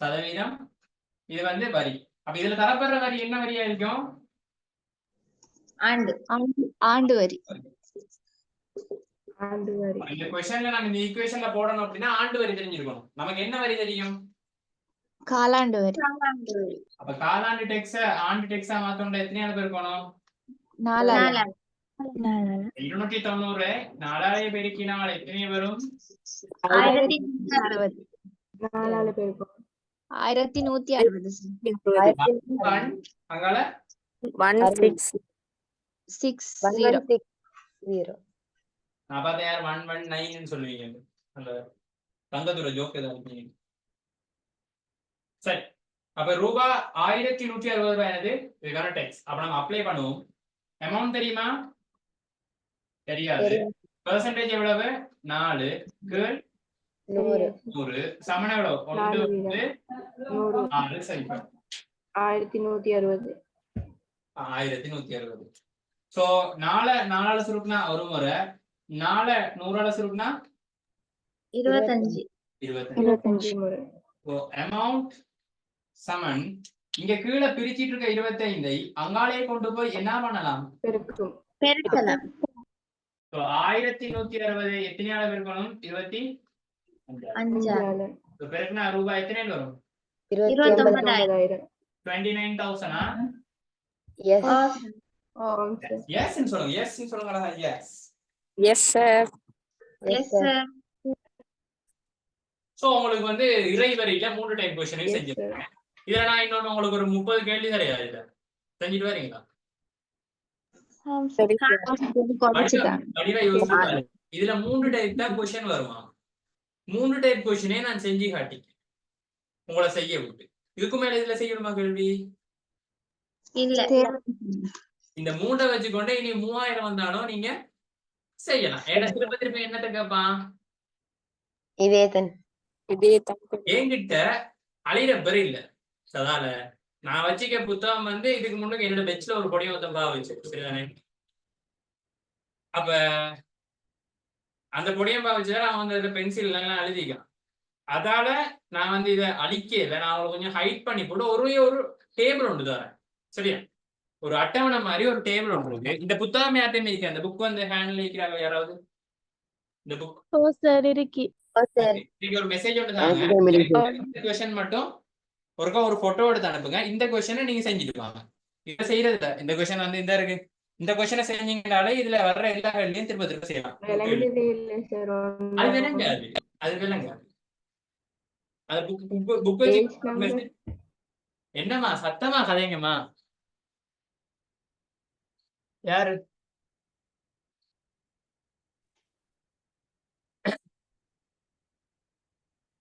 சதவீதம், இது வந்து வரி. அப்ப இதுல தரப்படுற வரி என்ன வரியா இருக்கும்? ஆண்டு ஆண்டு வரி. ஆண்டு வரி. இந்த क्वेश्चनல நம்ம இந்த ஈக்குவேஷன்ல போடணும் அப்படினா ஆண்டு வரி தெரிஞ்சிருக்கணும். நமக்கு என்ன வரி தெரியும்? காலாண்டு வரி. அப்ப காலாண்டு டெக்ஸ் ஆண்டு டெக்ஸா மாத்தணும்னா எத்தனையாவது இருக்கணும்? 4. 290 4ஆல பெருக்கினால் எத்தனை வரும்? 1160. 4ஆல பெருக்கும் 1160. அங்கால 160. 40 119 சொல்லுவீங்க. அந்த தங்கதுரை ஜோக் ஏதாவது. சரி, அப்ப ரூபாய் 1160 ரூபாய் என்னது? இதுக்கான டேக்ஸ். அப்ப நம்ம அப்ளை பண்ணுவோம். அமௌண்ட் தெரியுமா? தெரியாது. பெர்சன்டேஜ் எவ்வளவு? 4 கீழ் 100 சமன் எவ்வளவு? 1 6 சரி 1160. 1160. சோ 4ஆல சுருக்குனா ஒரு முறை, 4 100ஆல சுருக்குனா 25 முறை. சோ அமௌண்ட் சமன் இங்க கீழே பிரிச்சிட்டு இருக்க 25ஐ அங்காலே கொண்டு போய் என்ன பண்ணலாம்? பெருக்கும். பெருக்கலாம். சோ 1160 எத்தனையால பெருக்கணும்? 5. சோ பெருக்குனா ரூபாய் எத்தனை வரும்? 29,000. 29,000. Yes. எஸ் ன்னு சொல்லுங்க. எஸ் ன்னு சொல்லுங்கடா. Yes. Yes, sir. Yes sir. So உங்களுக்கு வந்து இறைவரியில 3 டைப் क्वेश्चन செஞ்சிருக்கேன். இதுல நான் இன்னொன்னு உங்களுக்கு ஒரு 30 கேள்வி தரையா இதுல செஞ்சுட்டு வரீங்களா? இதுல 3 டைப் தான் क्वेश्चन வருமா? 3 டைப் क्वेश्चनே நான் செஞ்சு காட்டிக்கிறேன் உங்களை செய்ய விட்டு. இதுக்கு மேல இதுல செய்யணுமா கேள்வி? இல்ல. இந்த 3 வச்சுக்கொண்டே இனி 3000 வந்தாலும் நீங்க செய்யலாம். ஏன்னா திருப்பி என்னத்தை கேட்பான்? இதே என்கிட்ட அழியிற பேர் இல்ல. அதால நான் வச்சிக்க புத்தகம் வந்து இதுக்கு முன்னுக்கு என்னோட பெஞ்ச்ல ஒரு பொடியை ஒருத்தன் பாவிச்சு சரிதானே. அப்ப அந்த பொடியம் பாவிச்சா அவன் வந்து பென்சில் எல்லாம் எழுதிக்கான். அதால நான் வந்து இதை அழிக்கல, நான் அவங்களை கொஞ்சம் ஹைட் பண்ணி போட்டு ஒரு டேபிள் ஒன்று தரேன் சரியா. ஒரு அட்டவணை மாதிரி ஒரு டேபிள் ஒன்று இருக்கு. இந்த புத்தகம் யார்ட்டையும் இருக்கு, அந்த புக் வந்து ஹேண்ட்ல இருக்கிறாங்க யாராவது இந்த புக்? ஓ சார் இருக்கி. நீங்க ஒரு மெசேஜ் ஒன்று தாங்க. இந்த கொஸ்டின் மட்டும் ஒரு போட்டோ எடுத்து அனுப்புங்க. இந்த கொஸ்டினை நீங்க செஞ்சுட்டு வாங்க. இதை செய்யறது இல்ல, இந்த கொஸ்டின் வந்து இந்த இருக்கு, இந்த கொஸ்டினை செஞ்சீங்கனாலே இதுல வர்ற எல்லா வேலையும் திரும்ப திரும்ப செய்யலாம். அது விளங்காது, அது விளங்காது. அது புக் வச்சு என்னம்மா சத்தமா கதைங்கம்மா. யாரு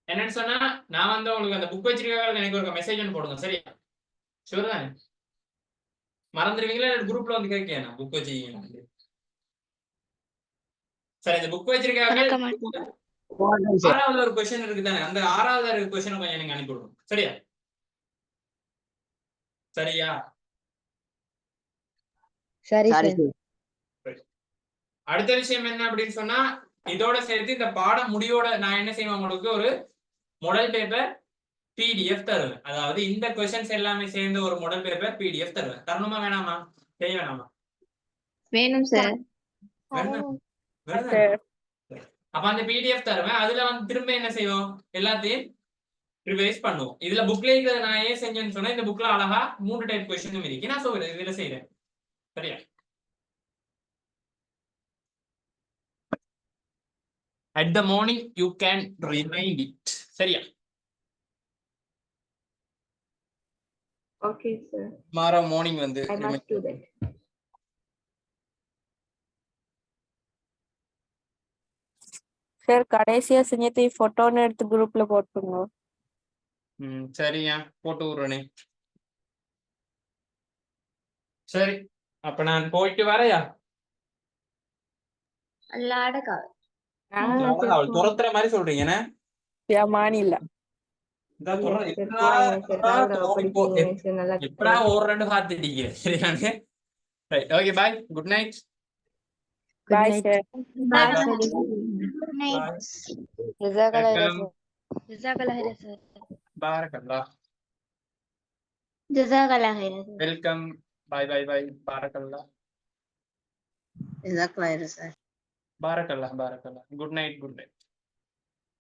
என்னன்னு சொன்னா, நான் வந்து உங்களுக்கு அந்த புக் வச்சிருக்காங்க எனக்கு ஒரு மெசேஜ் ஒன்று போடுங்க சரியா. ஷூர் தானே? மறந்துடுவீங்களா? குரூப்ல வந்து கேட்கேன் நான் புக் வச்சிருக்கீங்க சரி. இந்த புக் வச்சிருக்காங்க. 6வது ஒரு கொஸ்டின் இருக்கு தானே, அந்த 6வது கொஸ்டின் கொஞ்சம் எனக்கு அனுப்பி விடுங்க சரியா. சரியா சரி சார். அடுத்த விஷயம் என்ன அப்படின்னு சொன்னா, இதோட சேர்த்து இந்த பாடம் முடிவோட நான் என்ன செய்வேன், உங்களுக்கு ஒரு மாடல் பேப்பர் பிடிஎஃப் தருவேன். அதாவது இந்த கொஸ்டின்ஸ் எல்லாமே சேர்ந்து ஒரு மாடல் பேப்பர் பிடிஎஃப் தருவேன். தரணுமா வேணாமா? செய்ய வேணாமா? வேணும் சார். அப்ப அந்த பிடிஎஃப் தருவேன். அதுல வந்து திரும்ப என்ன செய்வோம், எல்லாத்தையும் ரிவைஸ் பண்ணுவோம். இதுல புக்ல இருக்கிறத நான் ஏன் செஞ்சேன்னு சொன்னா, இந்த புக்ல அழகா 3 டைப் கொஸ்டின் இருக்கு, நான் சொல்றேன் இதுல செய்யறேன் சரியா. At the morning you can remind it சரியா. Okay sir. tomorrow morning வந்து I must do that. Sir கடைசியா செஞ்சதை போட்டோன்னு எடுத்து குரூப்ல போட்டுருங்க. சரியா போட்டு விடுறேனே. சரி அப்ப நான் போயிட்டு வரையா. துரத்துற மாதிரி சொல்றீங்க மானி இல்ல. எப்படா ஓடுறேன்னு பாத்துட்டீங்க சரியானே. Right okay bye, good night. Bye sir. பாரக்கல்லாஹ். ஜஸாகல்லாஹ் ஹைரன். வெல்கம். Bye bye bye. பாரக்கல்லாஹ். ஜஸாக்கல்லாஹ் சார். பாரக்கல்லாஹ் பாரக்கல்லாஹ். Good night good night.